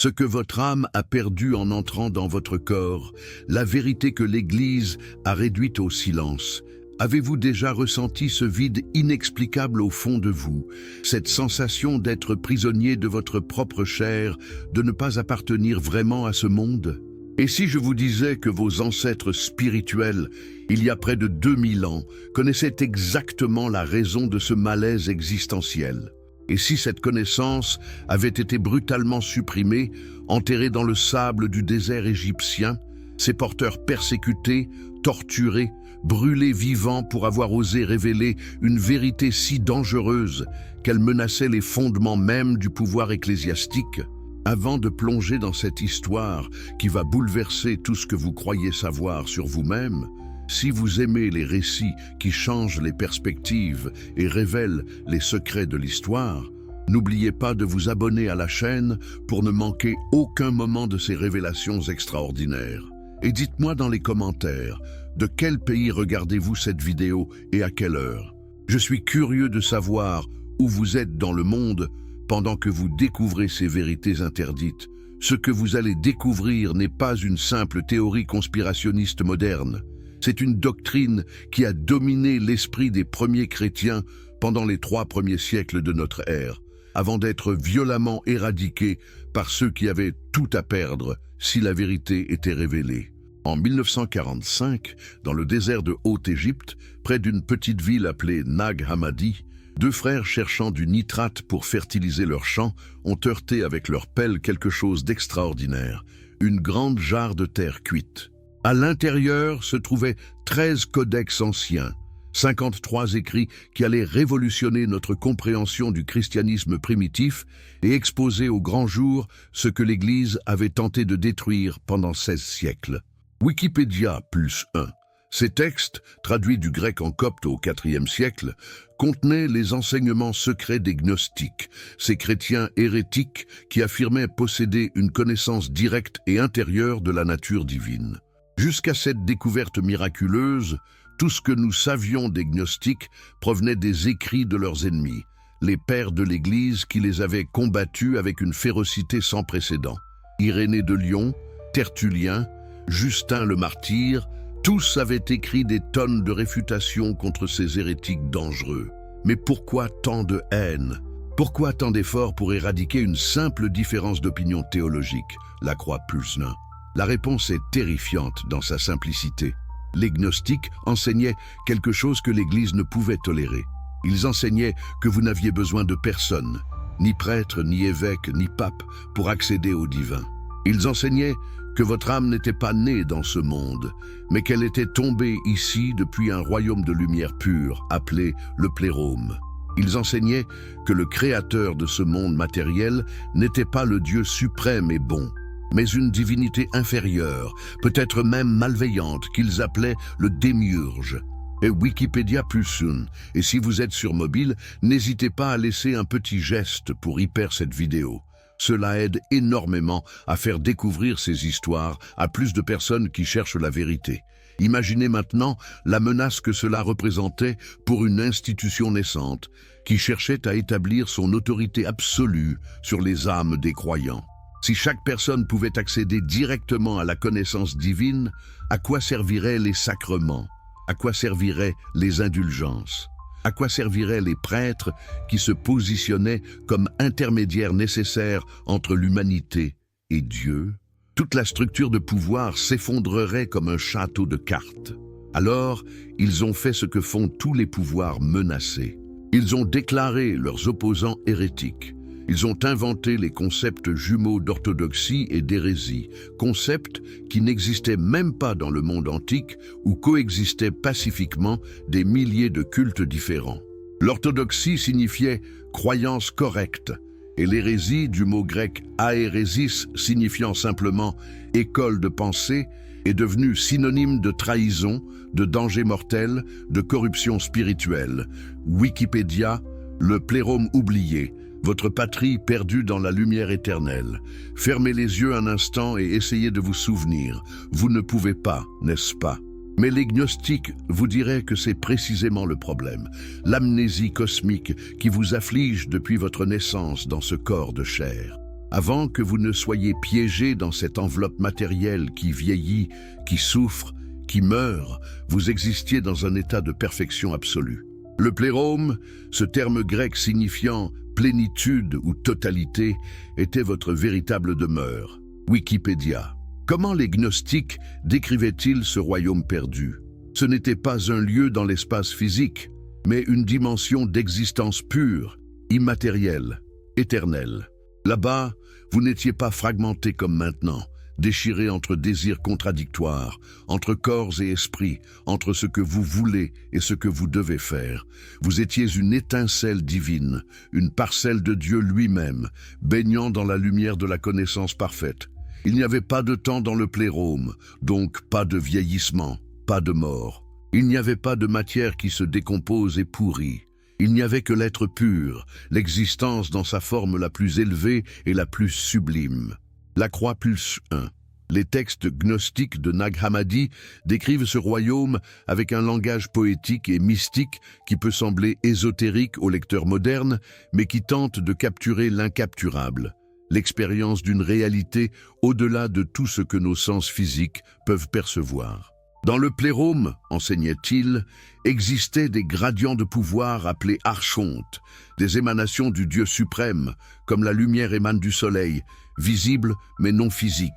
ce que votre âme a perdu en entrant dans votre corps, la vérité que l'Église a réduite au silence. Avez-vous déjà ressenti ce vide inexplicable au fond de vous, cette sensation d'être prisonnier de votre propre chair, de ne pas appartenir vraiment à ce monde ? Et si je vous disais que vos ancêtres spirituels, il y a près de 2000 ans, connaissaient exactement la raison de ce malaise existentiel ? Et si cette connaissance avait été brutalement supprimée, enterrée dans le sable du désert égyptien, ces porteurs persécutés, torturés, brûlés vivants pour avoir osé révéler une vérité si dangereuse qu'elle menaçait les fondements même du pouvoir ecclésiastique? Avant de plonger dans cette histoire qui va bouleverser tout ce que vous croyez savoir sur vous-même, si vous aimez les récits qui changent les perspectives et révèlent les secrets de l'histoire, n'oubliez pas de vous abonner à la chaîne pour ne manquer aucun moment de ces révélations extraordinaires. Et dites-moi dans les commentaires, de quel pays regardez-vous cette vidéo et à quelle heure? Je suis curieux de savoir où vous êtes dans le monde pendant que vous découvrez ces vérités interdites. Ce que vous allez découvrir n'est pas une simple théorie conspirationniste moderne. C'est une doctrine qui a dominé l'esprit des premiers chrétiens pendant les 3 premiers siècles de notre ère, avant d'être violemment éradiquée par ceux qui avaient tout à perdre si la vérité était révélée. En 1945, dans le désert de Haute-Égypte, près d'une petite ville appelée Nag Hammadi, 2 frères cherchant du nitrate pour fertiliser leurs champs ont heurté avec leur pelle quelque chose d'extraordinaire, une grande jarre de terre cuite. À l'intérieur se trouvaient 13 codex anciens, 53 écrits qui allaient révolutionner notre compréhension du christianisme primitif et exposer au grand jour ce que l'Église avait tenté de détruire pendant 16 siècles. Wikipédia +1. Ces textes, traduits du grec en copte au IVe siècle, contenaient les enseignements secrets des gnostiques, ces chrétiens hérétiques qui affirmaient posséder une connaissance directe et intérieure de la nature divine. Jusqu'à cette découverte miraculeuse, tout ce que nous savions des gnostiques provenait des écrits de leurs ennemis, les pères de l'Église qui les avaient combattus avec une férocité sans précédent. Irénée de Lyon, Tertullien, Justin le martyr, tous avaient écrit des tonnes de réfutations contre ces hérétiques dangereux. Mais pourquoi tant de haine? Pourquoi tant d'efforts pour éradiquer une simple différence d'opinion théologique, la croix +1? La réponse est terrifiante dans sa simplicité. Les gnostiques enseignaient quelque chose que l'Église ne pouvait tolérer. Ils enseignaient que vous n'aviez besoin de personne, ni prêtre, ni évêque, ni pape, pour accéder au divin. Ils enseignaient que votre âme n'était pas née dans ce monde, mais qu'elle était tombée ici depuis un royaume de lumière pure, appelé le plérôme. Ils enseignaient que le créateur de ce monde matériel n'était pas le Dieu suprême et bon, mais une divinité inférieure, peut-être même malveillante, qu'ils appelaient le démiurge. Et Wikipédia +1. Et si vous êtes sur mobile, n'hésitez pas à laisser un petit geste pour hyper cette vidéo. Cela aide énormément à faire découvrir ces histoires à plus de personnes qui cherchent la vérité. Imaginez maintenant la menace que cela représentait pour une institution naissante qui cherchait à établir son autorité absolue sur les âmes des croyants. Si chaque personne pouvait accéder directement à la connaissance divine, à quoi serviraient les sacrements? À quoi serviraient les indulgences? À quoi serviraient les prêtres qui se positionnaient comme intermédiaires nécessaires entre l'humanité et Dieu? Toute la structure de pouvoir s'effondrerait comme un château de cartes. Alors, ils ont fait ce que font tous les pouvoirs menacés. Ils ont déclaré leurs opposants hérétiques. Ils ont inventé les concepts jumeaux d'orthodoxie et d'hérésie, concepts qui n'existaient même pas dans le monde antique où coexistaient pacifiquement des milliers de cultes différents. L'orthodoxie signifiait « croyance correcte » et l'hérésie du mot grec « aérésis » signifiant simplement « école de pensée » est devenue synonyme de trahison, de danger mortel, de corruption spirituelle. Wikipédia, le plérôme oublié, votre patrie perdue dans la lumière éternelle. Fermez les yeux un instant et essayez de vous souvenir. Vous ne pouvez pas, n'est-ce pas? Mais les gnostiques vous diraient que c'est précisément le problème, l'amnésie cosmique qui vous afflige depuis votre naissance dans ce corps de chair. Avant que vous ne soyez piégés dans cette enveloppe matérielle qui vieillit, qui souffre, qui meurt, vous existiez dans un état de perfection absolue. Le plérôme, ce terme grec signifiant plénitude ou totalité, était votre véritable demeure. Wikipédia. Comment les gnostiques décrivaient-ils ce royaume perdu? Ce n'était pas un lieu dans l'espace physique, mais une dimension d'existence pure, immatérielle, éternelle. Là-bas, vous n'étiez pas fragmentés comme maintenant, déchirés entre désirs contradictoires, entre corps et esprit, entre ce que vous voulez et ce que vous devez faire. Vous étiez une étincelle divine, une parcelle de Dieu lui-même, baignant dans la lumière de la connaissance parfaite. Il n'y avait pas de temps dans le plérôme, donc pas de vieillissement, pas de mort. Il n'y avait pas de matière qui se décompose et pourrit. Il n'y avait que l'être pur, l'existence dans sa forme la plus élevée et la plus sublime. La croix plus 1. Les textes gnostiques de Nag Hammadi décrivent ce royaume avec un langage poétique et mystique qui peut sembler ésotérique au lecteur moderne, mais qui tente de capturer l'incapturable, l'expérience d'une réalité au-delà de tout ce que nos sens physiques peuvent percevoir. Dans le plérôme, enseignait-il, existaient des gradients de pouvoir appelés archontes, des émanations du Dieu suprême, comme la lumière émane du soleil, visible mais non physique.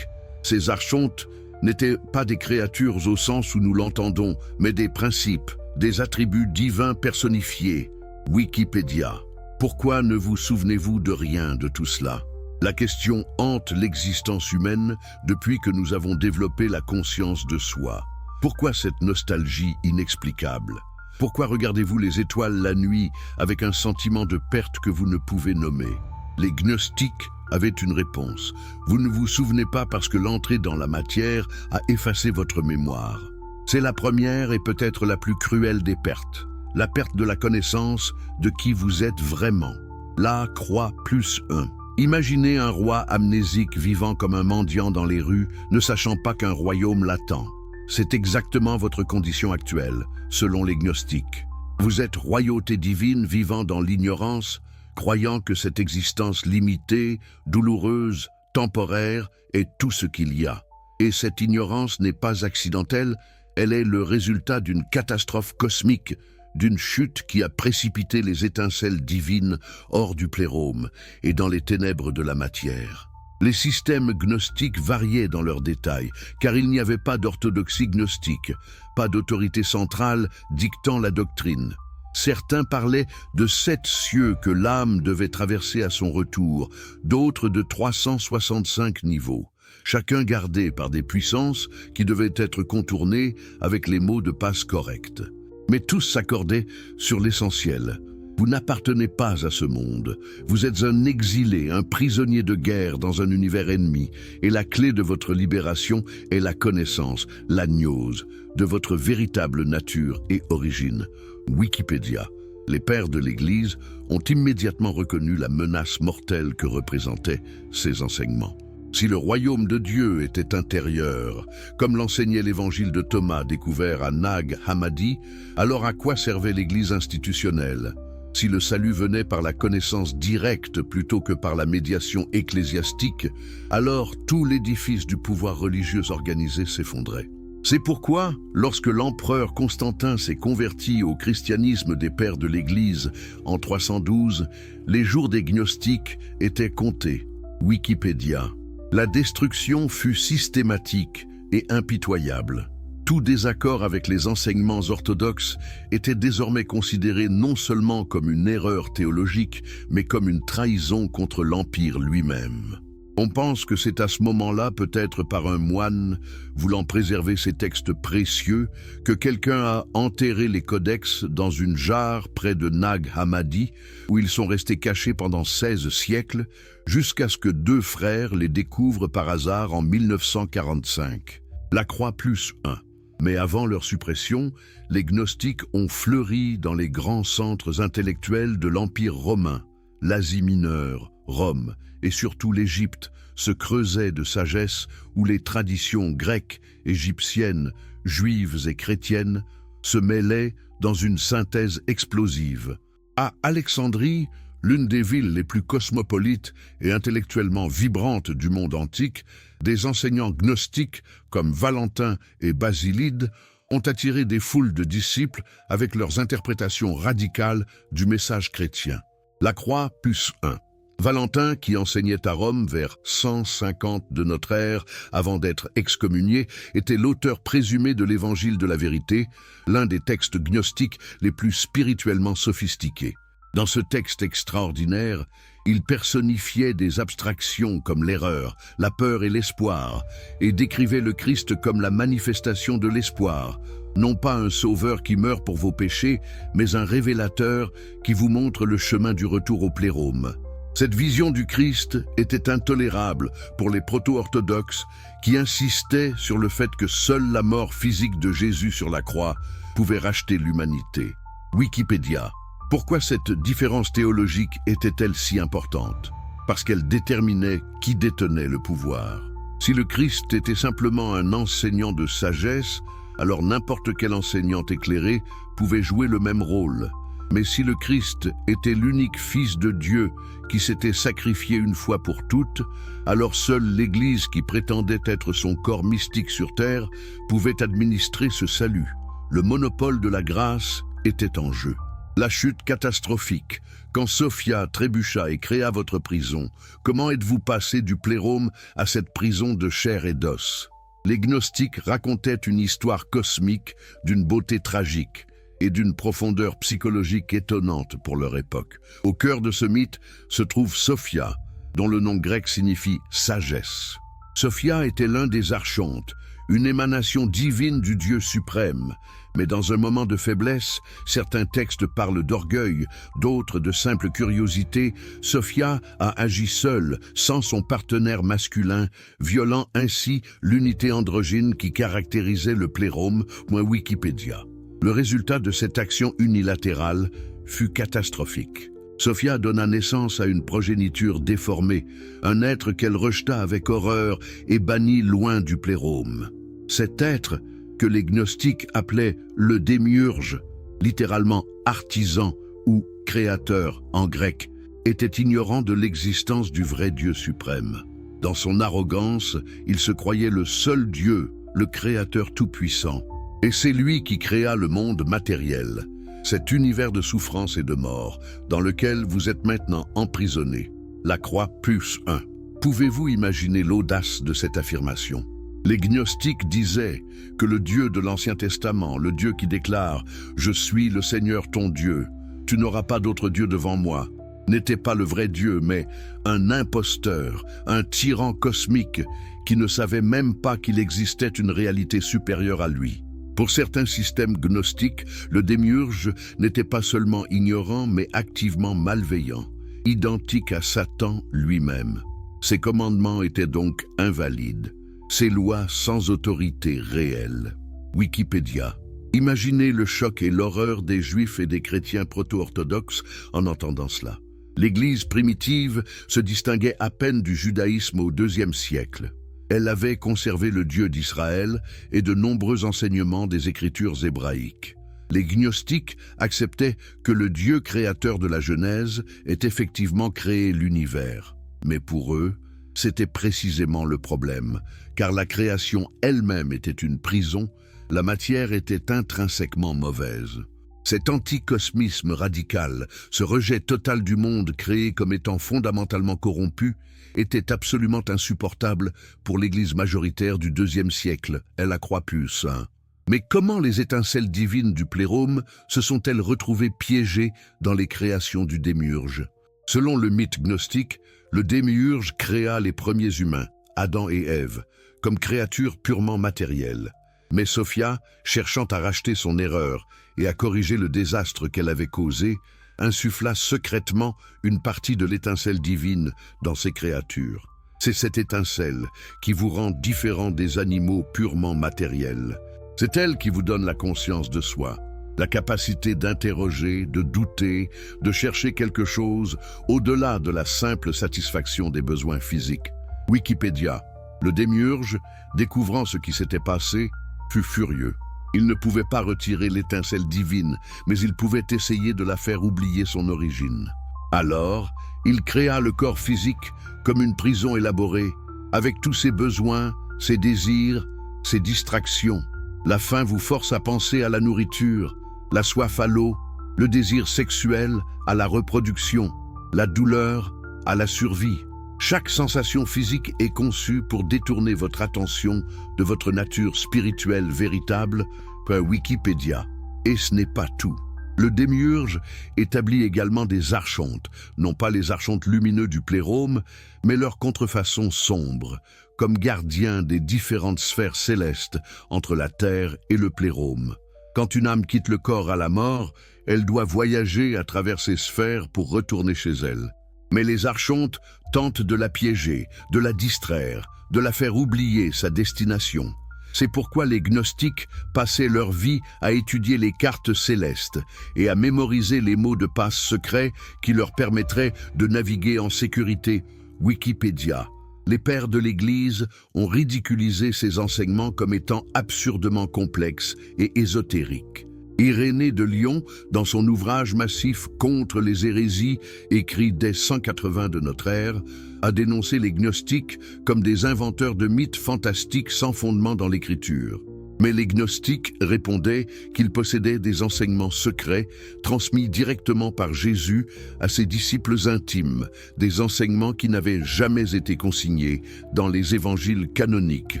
Ces archontes n'étaient pas des créatures au sens où nous l'entendons, mais des principes, des attributs divins personnifiés. Wikipédia. Pourquoi ne vous souvenez-vous de rien de tout cela? La question hante l'existence humaine depuis que nous avons développé la conscience de soi. Pourquoi cette nostalgie inexplicable? Pourquoi regardez-vous les étoiles la nuit avec un sentiment de perte que vous ne pouvez nommer? Les gnostiques avaient une réponse. Vous ne vous souvenez pas parce que l'entrée dans la matière a effacé votre mémoire. C'est la première et peut-être la plus cruelle des pertes. La perte de la connaissance de qui vous êtes vraiment. La croix plus 1. Imaginez un roi amnésique vivant comme un mendiant dans les rues, ne sachant pas qu'un royaume l'attend. C'est exactement votre condition actuelle, selon les gnostiques. Vous êtes royauté divine vivant dans l'ignorance, croyant que cette existence limitée, douloureuse, temporaire est tout ce qu'il y a. Et cette ignorance n'est pas accidentelle, elle est le résultat d'une catastrophe cosmique, d'une chute qui a précipité les étincelles divines hors du plérôme et dans les ténèbres de la matière. Les systèmes gnostiques variaient dans leurs détails, car il n'y avait pas d'orthodoxie gnostique, pas d'autorité centrale dictant la doctrine. Certains parlaient de 7 cieux que l'âme devait traverser à son retour, d'autres de 365 niveaux, chacun gardé par des puissances qui devaient être contournées avec les mots de passe corrects. Mais tous s'accordaient sur l'essentiel. Vous n'appartenez pas à ce monde. Vous êtes un exilé, un prisonnier de guerre dans un univers ennemi. Et la clé de votre libération est la connaissance, la gnose, de votre véritable nature et origine. Wikipédia. Les pères de l'Église ont immédiatement reconnu la menace mortelle que représentaient ces enseignements. Si le royaume de Dieu était intérieur, comme l'enseignait l'évangile de Thomas découvert à Nag Hammadi, alors à quoi servait l'Église institutionnelle? Si le salut venait par la connaissance directe plutôt que par la médiation ecclésiastique, alors tout l'édifice du pouvoir religieux organisé s'effondrait. C'est pourquoi, lorsque l'empereur Constantin s'est converti au christianisme des pères de l'Église en 312, les jours des gnostiques étaient comptés. Wikipédia. La destruction fut systématique et impitoyable. Tout désaccord avec les enseignements orthodoxes était désormais considéré non seulement comme une erreur théologique, mais comme une trahison contre l'Empire lui-même. On pense que c'est à ce moment-là, peut-être par un moine, voulant préserver ces textes précieux, que quelqu'un a enterré les codex dans une jarre près de Nag Hammadi, où ils sont restés cachés pendant 16 siècles, jusqu'à ce que 2 frères les découvrent par hasard en 1945. La croix plus 1. Mais avant leur suppression, les gnostiques ont fleuri dans les grands centres intellectuels de l'Empire romain. L'Asie mineure, Rome et surtout l'Égypte se creusaient de sagesse où les traditions grecques, égyptiennes, juives et chrétiennes se mêlaient dans une synthèse explosive. À Alexandrie, l'une des villes les plus cosmopolites et intellectuellement vibrantes du monde antique, des enseignants gnostiques comme Valentin et Basilide ont attiré des foules de disciples avec leurs interprétations radicales du message chrétien. La Croix, Puce 1. Valentin, qui enseignait à Rome vers 150 de notre ère avant d'être excommunié, était l'auteur présumé de l'Évangile de la vérité, l'un des textes gnostiques les plus spirituellement sophistiqués. Dans ce texte extraordinaire, il personnifiait des abstractions comme l'erreur, la peur et l'espoir, et décrivait le Christ comme la manifestation de l'espoir, non pas un sauveur qui meurt pour vos péchés, mais un révélateur qui vous montre le chemin du retour au plérôme. Cette vision du Christ était intolérable pour les proto-orthodoxes qui insistaient sur le fait que seule la mort physique de Jésus sur la croix pouvait racheter l'humanité. Wikipédia. Pourquoi cette différence théologique était-elle si importante? Parce qu'elle déterminait qui détenait le pouvoir. Si le Christ était simplement un enseignant de sagesse, alors n'importe quel enseignant éclairé pouvait jouer le même rôle. Mais si le Christ était l'unique Fils de Dieu qui s'était sacrifié une fois pour toutes, alors seule l'Église qui prétendait être son corps mystique sur terre pouvait administrer ce salut. Le monopole de la grâce était en jeu. La chute catastrophique. Quand Sophia trébucha et créa votre prison, comment êtes-vous passé du plérôme à cette prison de chair et d'os? Les gnostiques racontaient une histoire cosmique d'une beauté tragique et d'une profondeur psychologique étonnante pour leur époque. Au cœur de ce mythe se trouve Sophia, dont le nom grec signifie « sagesse ». Sophia était l'un des archontes, une émanation divine du Dieu suprême. Mais dans un moment de faiblesse, certains textes parlent d'orgueil, d'autres de simple curiosité. Sophia a agi seule, sans son partenaire masculin, violant ainsi l'unité androgyne qui caractérisait le plérôme, Wikipédia. Le résultat de cette action unilatérale fut catastrophique. Sophia donna naissance à une progéniture déformée, un être qu'elle rejeta avec horreur et bannit loin du plérôme. Cet être, que les gnostiques appelaient le démiurge, littéralement artisan ou créateur en grec, était ignorant de l'existence du vrai Dieu suprême. Dans son arrogance, il se croyait le seul Dieu, le Créateur tout-puissant. Et c'est lui qui créa le monde matériel, cet univers de souffrance et de mort, dans lequel vous êtes maintenant emprisonné. La Croix, Puce 1. Pouvez-vous imaginer l'audace de cette affirmation? Les gnostiques disaient que le Dieu de l'Ancien Testament, le Dieu qui déclare « Je suis le Seigneur ton Dieu, tu n'auras pas d'autre Dieu devant moi », n'était pas le vrai Dieu, mais un imposteur, un tyran cosmique qui ne savait même pas qu'il existait une réalité supérieure à lui. Pour certains systèmes gnostiques, le démiurge n'était pas seulement ignorant, mais activement malveillant, identique à Satan lui-même. Ses commandements étaient donc invalides, ses lois sans autorité réelle. Wikipédia. Imaginez le choc et l'horreur des Juifs et des chrétiens proto-orthodoxes en entendant cela. L'Église primitive se distinguait à peine du judaïsme au IIe siècle. Elle avait conservé le Dieu d'Israël et de nombreux enseignements des Écritures hébraïques. Les gnostiques acceptaient que le Dieu créateur de la Genèse ait effectivement créé l'univers. Mais pour eux, c'était précisément le problème, car la création elle-même était une prison, la matière était intrinsèquement mauvaise. Cet anticosmisme radical, ce rejet total du monde créé comme étant fondamentalement corrompu, était absolument insupportable pour l'Église majoritaire du IIe siècle, la Croix Puce 1. Mais comment les étincelles divines du plérôme se sont-elles retrouvées piégées dans les créations du démiurge? Selon le mythe gnostique, le démiurge créa les premiers humains, Adam et Ève, comme créatures purement matérielles. Mais Sophia, cherchant à racheter son erreur et à corriger le désastre qu'elle avait causé, insuffla secrètement une partie de l'étincelle divine dans ces créatures. C'est cette étincelle qui vous rend différent des animaux purement matériels. C'est elle qui vous donne la conscience de soi, la capacité d'interroger, de douter, de chercher quelque chose au-delà de la simple satisfaction des besoins physiques. Wikipédia. Le démiurge, découvrant ce qui s'était passé, fut furieux. Il ne pouvait pas retirer l'étincelle divine, mais il pouvait essayer de la faire oublier son origine. Alors, il créa le corps physique comme une prison élaborée, avec tous ses besoins, ses désirs, ses distractions. La faim vous force à penser à la nourriture, la soif à l'eau, le désir sexuel à la reproduction, la douleur à la survie. Chaque sensation physique est conçue pour détourner votre attention de votre nature spirituelle véritable, point Wikipédia. Et ce n'est pas tout. Le démiurge établit également des archontes, non pas les archontes lumineux du plérôme, mais leur contrefaçon sombre, comme gardiens des différentes sphères célestes entre la terre et le plérôme. Quand une âme quitte le corps à la mort, elle doit voyager à travers ces sphères pour retourner chez elle. Mais les archontes tentent de la piéger, de la distraire, de la faire oublier sa destination. C'est pourquoi les gnostiques passaient leur vie à étudier les cartes célestes et à mémoriser les mots de passe secrets qui leur permettraient de naviguer en sécurité. Wikipédia. Les pères de l'Église ont ridiculisé ces enseignements comme étant absurdement complexes et ésotériques. Irénée de Lyon, dans son ouvrage massif Contre les hérésies, écrit dès 180 de notre ère, a dénoncé les gnostiques comme des inventeurs de mythes fantastiques sans fondement dans l'écriture. Mais les gnostiques répondaient qu'ils possédaient des enseignements secrets transmis directement par Jésus à ses disciples intimes, des enseignements qui n'avaient jamais été consignés dans les évangiles canoniques.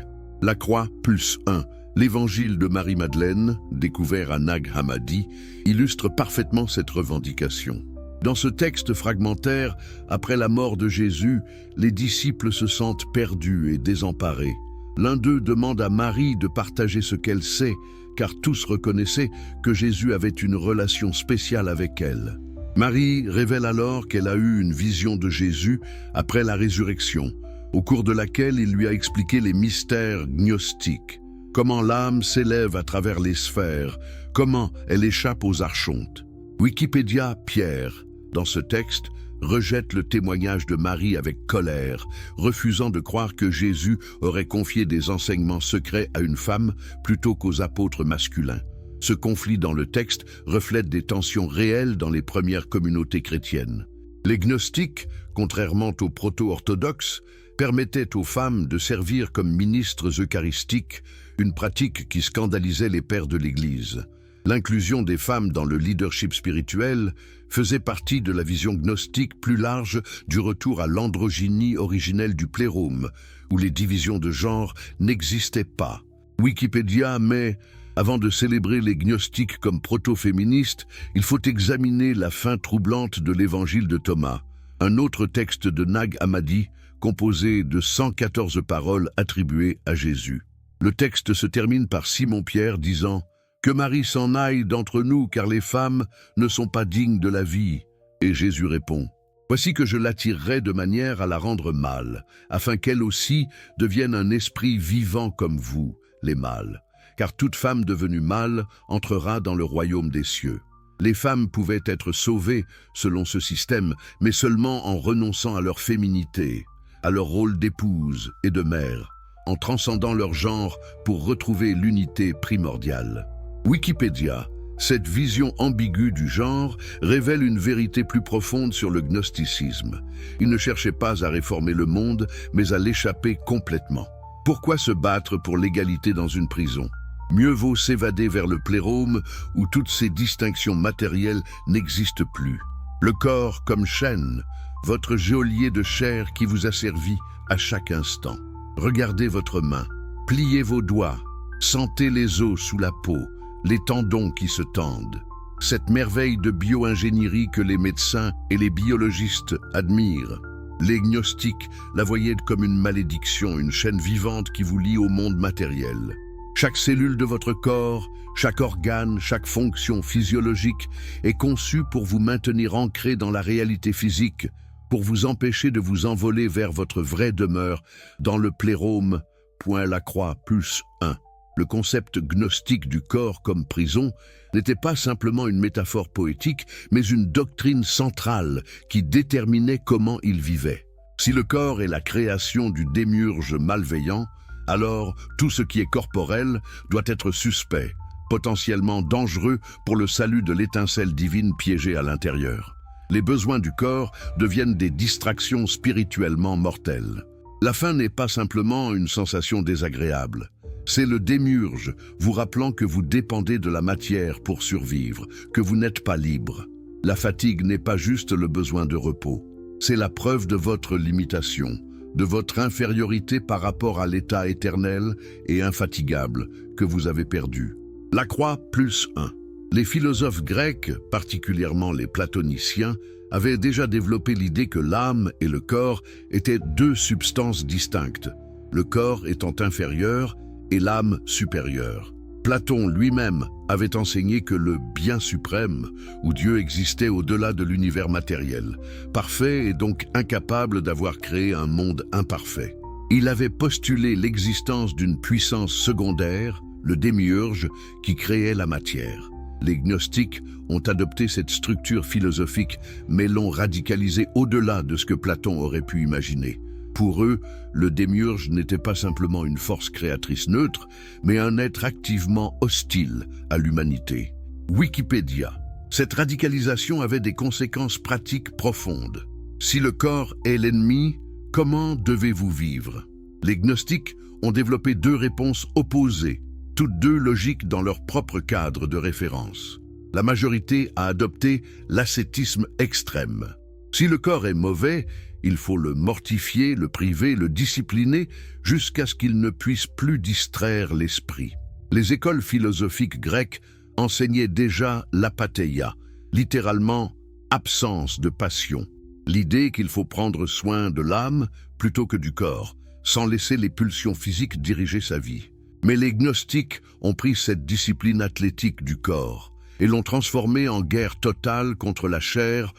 La Croix +1. L'évangile de Marie-Madeleine, découvert à Nag Hammadi, illustre parfaitement cette revendication. Dans ce texte fragmentaire, après la mort de Jésus, les disciples se sentent perdus et désemparés. L'un d'eux demande à Marie de partager ce qu'elle sait, car tous reconnaissaient que Jésus avait une relation spéciale avec elle. Marie révèle alors qu'elle a eu une vision de Jésus après la résurrection, au cours de laquelle il lui a expliqué les mystères gnostiques. Comment l'âme s'élève à travers les sphères, comment elle échappe aux archontes. Wikipédia Pierre, dans ce texte, rejette le témoignage de Marie avec colère, refusant de croire que Jésus aurait confié des enseignements secrets à une femme plutôt qu'aux apôtres masculins. Ce conflit dans le texte reflète des tensions réelles dans les premières communautés chrétiennes. Les gnostiques, contrairement aux proto-orthodoxes, permettaient aux femmes de servir comme ministres eucharistiques, une pratique qui scandalisait les pères de l'Église. L'inclusion des femmes dans le leadership spirituel faisait partie de la vision gnostique plus large du retour à l'androgynie originelle du plérôme, où les divisions de genre n'existaient pas. Wikipédia met « Avant de célébrer les gnostiques comme proto-féministes, il faut examiner la fin troublante de l'évangile de Thomas, un autre texte de Nag Hammadi, composé de 114 paroles attribuées à Jésus. Le texte se termine par Simon-Pierre disant « Que Marie s'en aille d'entre nous, car les femmes ne sont pas dignes de la vie. » Et Jésus répond « Voici que je l'attirerai de manière à la rendre mâle, afin qu'elle aussi devienne un esprit vivant comme vous, les mâles. Car toute femme devenue mâle entrera dans le royaume des cieux. » Les femmes pouvaient être sauvées selon ce système, mais seulement en renonçant à leur féminité, à leur rôle d'épouse et de mère, en transcendant leur genre pour retrouver l'unité primordiale. Wikipédia, cette vision ambiguë du genre révèle une vérité plus profonde sur le gnosticisme. Il ne cherchait pas à réformer le monde, mais à l'échapper complètement. Pourquoi se battre pour l'égalité dans une prison ? Mieux vaut s'évader vers le plérôme où toutes ces distinctions matérielles n'existent plus. Le corps comme chaîne, votre geôlier de chair qui vous a servi à chaque instant. Regardez votre main, pliez vos doigts, sentez les os sous la peau, les tendons qui se tendent. Cette merveille de bio-ingénierie que les médecins et les biologistes admirent. Les gnostiques la voyaient comme une malédiction, une chaîne vivante qui vous lie au monde matériel. Chaque cellule de votre corps, chaque organe, chaque fonction physiologique est conçue pour vous maintenir ancré dans la réalité physique, pour vous empêcher de vous envoler vers votre vraie demeure dans le plérôme, la Croix +1. Le concept gnostique du corps comme prison n'était pas simplement une métaphore poétique, mais une doctrine centrale qui déterminait comment il vivait. Si le corps est la création du démiurge malveillant, alors tout ce qui est corporel doit être suspect, potentiellement dangereux pour le salut de l'étincelle divine piégée à l'intérieur. Les besoins du corps deviennent des distractions spirituellement mortelles. La faim n'est pas simplement une sensation désagréable. C'est le démiurge, vous rappelant que vous dépendez de la matière pour survivre, que vous n'êtes pas libre. La fatigue n'est pas juste le besoin de repos. C'est la preuve de votre limitation, de votre infériorité par rapport à l'état éternel et infatigable que vous avez perdu. La croix +1. Les philosophes grecs, particulièrement les platoniciens, avaient déjà développé l'idée que l'âme et le corps étaient deux substances distinctes, le corps étant inférieur et l'âme supérieure. Platon lui-même avait enseigné que le bien suprême, où Dieu existait au-delà de l'univers matériel, parfait et donc incapable d'avoir créé un monde imparfait. Il avait postulé l'existence d'une puissance secondaire, le démiurge, qui créait la matière. Les gnostiques ont adopté cette structure philosophique, mais l'ont radicalisée au-delà de ce que Platon aurait pu imaginer. Pour eux, le démiurge n'était pas simplement une force créatrice neutre, mais un être activement hostile à l'humanité. Wikipédia. Cette radicalisation avait des conséquences pratiques profondes. Si le corps est l'ennemi, comment devez-vous vivre? Les gnostiques ont développé deux réponses opposées, toutes deux logiques dans leur propre cadre de référence. La majorité a adopté l'ascétisme extrême. Si le corps est mauvais, il faut le mortifier, le priver, le discipliner, jusqu'à ce qu'il ne puisse plus distraire l'esprit. Les écoles philosophiques grecques enseignaient déjà l'apatheia, littéralement absence de passion. L'idée qu'il faut prendre soin de l'âme plutôt que du corps, sans laisser les pulsions physiques diriger sa vie. Mais les gnostiques ont pris cette discipline athlétique du corps et l'ont transformée en guerre totale contre la chair,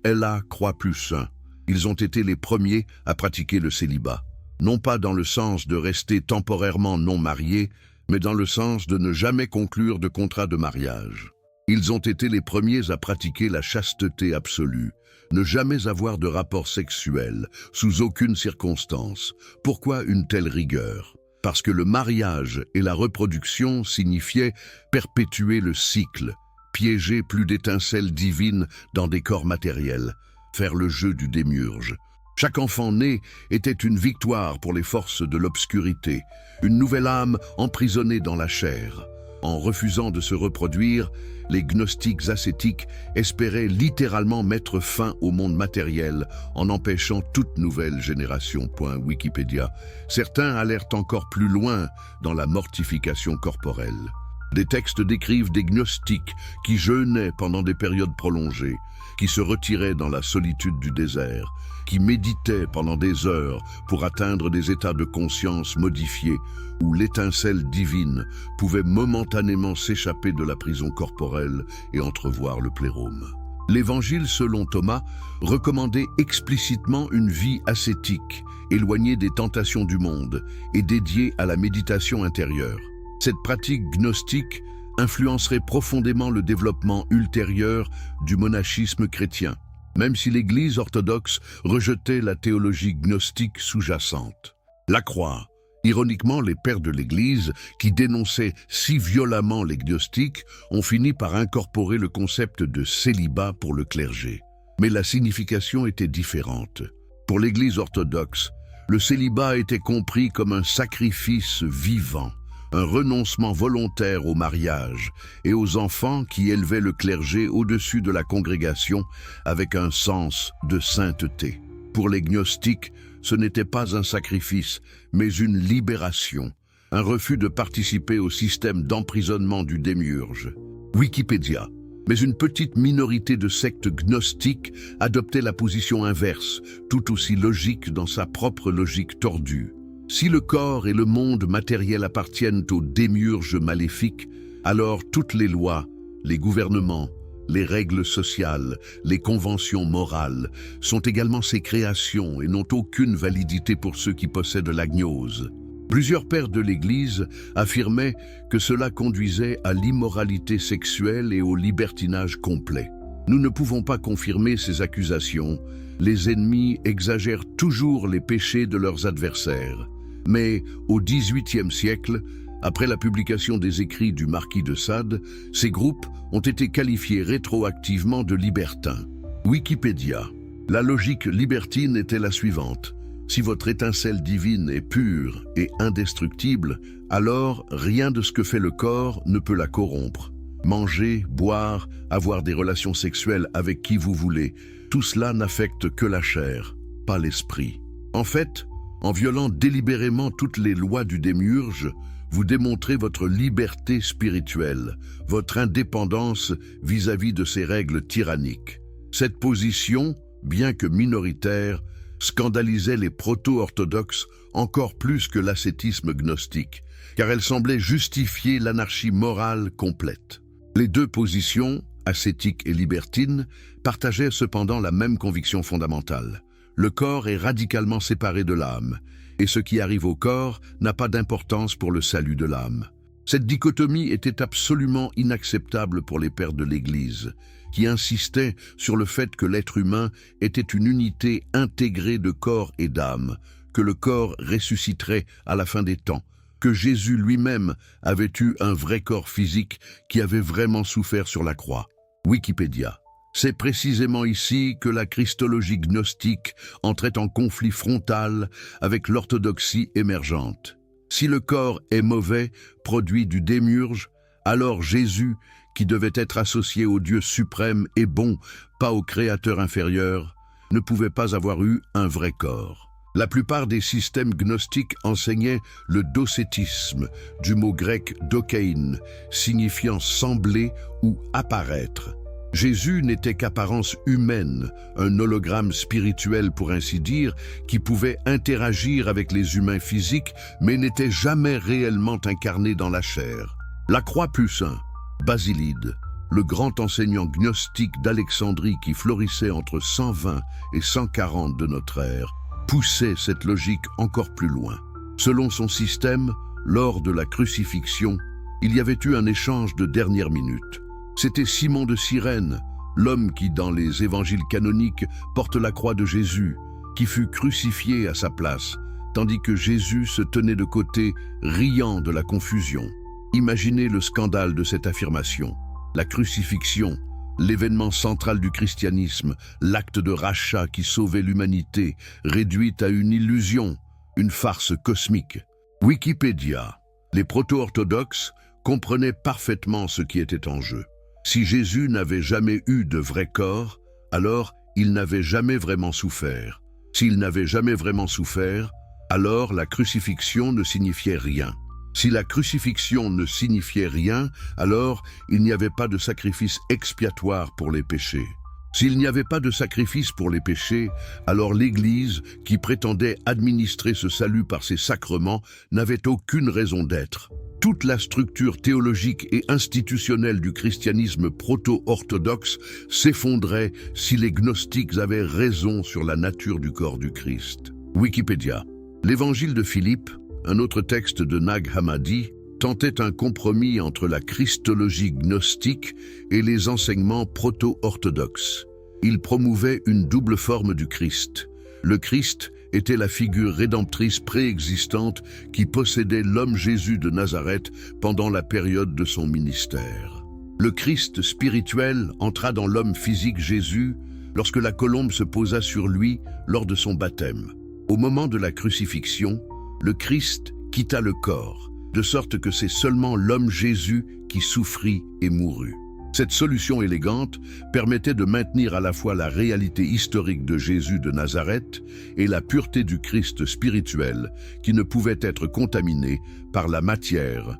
_LA +1. Ils ont été les premiers à pratiquer le célibat, non pas dans le sens de rester temporairement non mariés, mais dans le sens de ne jamais conclure de contrat de mariage. Ils ont été les premiers à pratiquer la chasteté absolue, ne jamais avoir de rapport sexuel, sous aucune circonstance. Pourquoi une telle rigueur? Parce que le mariage et la reproduction signifiaient perpétuer le cycle, piéger plus d'étincelles divines dans des corps matériels, faire le jeu du démiurge. Chaque enfant né était une victoire pour les forces de l'obscurité, une nouvelle âme emprisonnée dans la chair. En refusant de se reproduire, les gnostiques ascétiques espéraient littéralement mettre fin au monde matériel en empêchant toute nouvelle génération. Wikipédia. Certains allèrent encore plus loin dans la mortification corporelle. Des textes décrivent des gnostiques qui jeûnaient pendant des périodes prolongées, qui se retiraient dans la solitude du désert, qui méditaient pendant des heures pour atteindre des états de conscience modifiés où l'étincelle divine pouvait momentanément s'échapper de la prison corporelle et entrevoir le plérôme. L'Évangile selon Thomas recommandait explicitement une vie ascétique, éloignée des tentations du monde et dédiée à la méditation intérieure. Cette pratique gnostique influencerait profondément le développement ultérieur du monachisme chrétien, même si l'Église orthodoxe rejetait la théologie gnostique sous-jacente. La croix. Ironiquement, les pères de l'Église, qui dénonçaient si violemment les gnostiques, ont fini par incorporer le concept de célibat pour le clergé. Mais la signification était différente. Pour l'Église orthodoxe, le célibat était compris comme un sacrifice vivant, un renoncement volontaire au mariage et aux enfants qui élevaient le clergé au-dessus de la congrégation avec un sens de sainteté. Pour les gnostiques, ce n'était pas un sacrifice, mais une libération, un refus de participer au système d'emprisonnement du démiurge. Wikipédia. Mais une petite minorité de sectes gnostiques adoptait la position inverse, tout aussi logique dans sa propre logique tordue. Si le corps et le monde matériel appartiennent au démiurge maléfique, alors toutes les lois, les gouvernements, les règles sociales, les conventions morales sont également ses créations et n'ont aucune validité pour ceux qui possèdent la gnose. Plusieurs pères de l'Église affirmaient que cela conduisait à l'immoralité sexuelle et au libertinage complet. Nous ne pouvons pas confirmer ces accusations. Les ennemis exagèrent toujours les péchés de leurs adversaires. Mais au XVIIIe siècle, après la publication des écrits du marquis de Sade, ces groupes ont été qualifiés rétroactivement de libertins. Wikipédia. La logique libertine était la suivante. Si votre étincelle divine est pure et indestructible, alors rien de ce que fait le corps ne peut la corrompre. Manger, boire, avoir des relations sexuelles avec qui vous voulez, tout cela n'affecte que la chair, pas l'esprit. En fait, en violant délibérément toutes les lois du démiurge, vous démontrez votre liberté spirituelle, votre indépendance vis-à-vis de ces règles tyranniques. Cette position, bien que minoritaire, scandalisait les proto-orthodoxes encore plus que l'ascétisme gnostique, car elle semblait justifier l'anarchie morale complète. Les deux positions, ascétique et libertine, partageaient cependant la même conviction fondamentale. Le corps est radicalement séparé de l'âme, et ce qui arrive au corps n'a pas d'importance pour le salut de l'âme. Cette dichotomie était absolument inacceptable pour les pères de l'Église, qui insistaient sur le fait que l'être humain était une unité intégrée de corps et d'âme, que le corps ressusciterait à la fin des temps, que Jésus lui-même avait eu un vrai corps physique qui avait vraiment souffert sur la croix. Wikipédia. C'est précisément ici que la christologie gnostique entrait en conflit frontal avec l'orthodoxie émergente. Si le corps est mauvais, produit du démiurge, alors Jésus, qui devait être associé au Dieu suprême et bon, pas au Créateur inférieur, ne pouvait pas avoir eu un vrai corps. La plupart des systèmes gnostiques enseignaient le docétisme, du mot grec dokein, signifiant sembler ou apparaître. Jésus n'était qu'apparence humaine, un hologramme spirituel pour ainsi dire, qui pouvait interagir avec les humains physiques, mais n'était jamais réellement incarné dans la chair. La croix plus un, Basilide, le grand enseignant gnostique d'Alexandrie qui florissait entre 120 et 140 de notre ère, poussait cette logique encore plus loin. Selon son système, lors de la crucifixion, il y avait eu un échange de dernière minute. C'était Simon de Cyrène, l'homme qui, dans les évangiles canoniques, porte la croix de Jésus, qui fut crucifié à sa place, tandis que Jésus se tenait de côté, riant de la confusion. Imaginez le scandale de cette affirmation. La crucifixion, l'événement central du christianisme, l'acte de rachat qui sauvait l'humanité, réduite à une illusion, une farce cosmique. Wikipédia. Les proto-orthodoxes comprenaient parfaitement ce qui était en jeu. Si Jésus n'avait jamais eu de vrai corps, alors il n'avait jamais vraiment souffert. S'il n'avait jamais vraiment souffert, alors la crucifixion ne signifiait rien. Si la crucifixion ne signifiait rien, alors il n'y avait pas de sacrifice expiatoire pour les péchés. S'il n'y avait pas de sacrifice pour les péchés, alors l'Église, qui prétendait administrer ce salut par ses sacrements, n'avait aucune raison d'être. Toute la structure théologique et institutionnelle du christianisme proto-orthodoxe s'effondrait si les gnostiques avaient raison sur la nature du corps du Christ. Wikipédia. L'Évangile de Philippe, un autre texte de Nag Hammadi, tentait un compromis entre la christologie gnostique et les enseignements proto-orthodoxes. Il promouvait une double forme du Christ. Le Christ était la figure rédemptrice préexistante qui possédait l'homme Jésus de Nazareth pendant la période de son ministère. Le Christ spirituel entra dans l'homme physique Jésus lorsque la colombe se posa sur lui lors de son baptême. Au moment de la crucifixion, le Christ quitta le corps, de sorte que c'est seulement l'homme Jésus qui souffrit et mourut. Cette solution élégante permettait de maintenir à la fois la réalité historique de Jésus de Nazareth et la pureté du Christ spirituel qui ne pouvait être contaminée par la matière.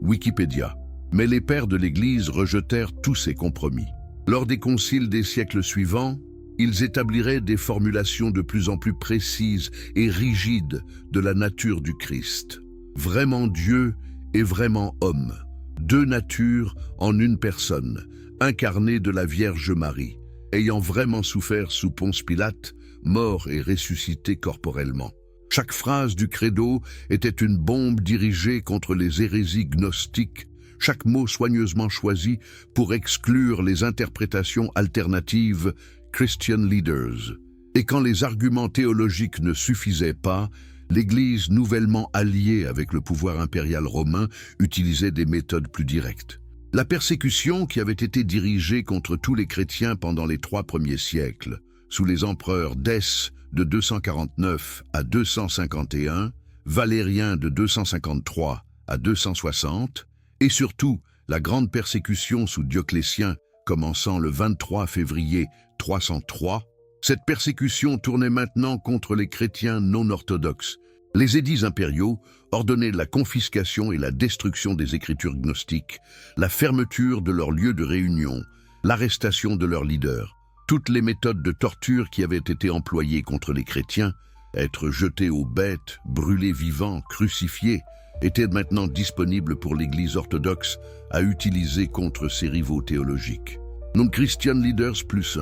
Wikipédia. Mais les pères de l'Église rejetèrent tous ces compromis. Lors des conciles des siècles suivants, ils établiraient des formulations de plus en plus précises et rigides de la nature du Christ. Vraiment Dieu et vraiment homme. Deux natures en une personne, incarnée de la Vierge Marie, ayant vraiment souffert sous Ponce Pilate, mort et ressuscité corporellement. Chaque phrase du credo était une bombe dirigée contre les hérésies gnostiques, chaque mot soigneusement choisi pour exclure les interprétations alternatives Christian Leaders. Et quand les arguments théologiques ne suffisaient pas, l'Église, nouvellement alliée avec le pouvoir impérial romain, utilisait des méthodes plus directes. La persécution qui avait été dirigée contre tous les chrétiens pendant les 3 premiers siècles, sous les empereurs Dèce de 249 à 251, Valérien de 253 à 260, et surtout la grande persécution sous Dioclétien commençant le 23 février 303, cette persécution tournait maintenant contre les chrétiens non orthodoxes. Les édits impériaux ordonnaient la confiscation et la destruction des écritures gnostiques, la fermeture de leurs lieux de réunion, l'arrestation de leurs leaders. Toutes les méthodes de torture qui avaient été employées contre les chrétiens, être jetés aux bêtes, brûlés vivants, crucifiés, étaient maintenant disponibles pour l'Église orthodoxe à utiliser contre ses rivaux théologiques. Non Christian Leaders +1,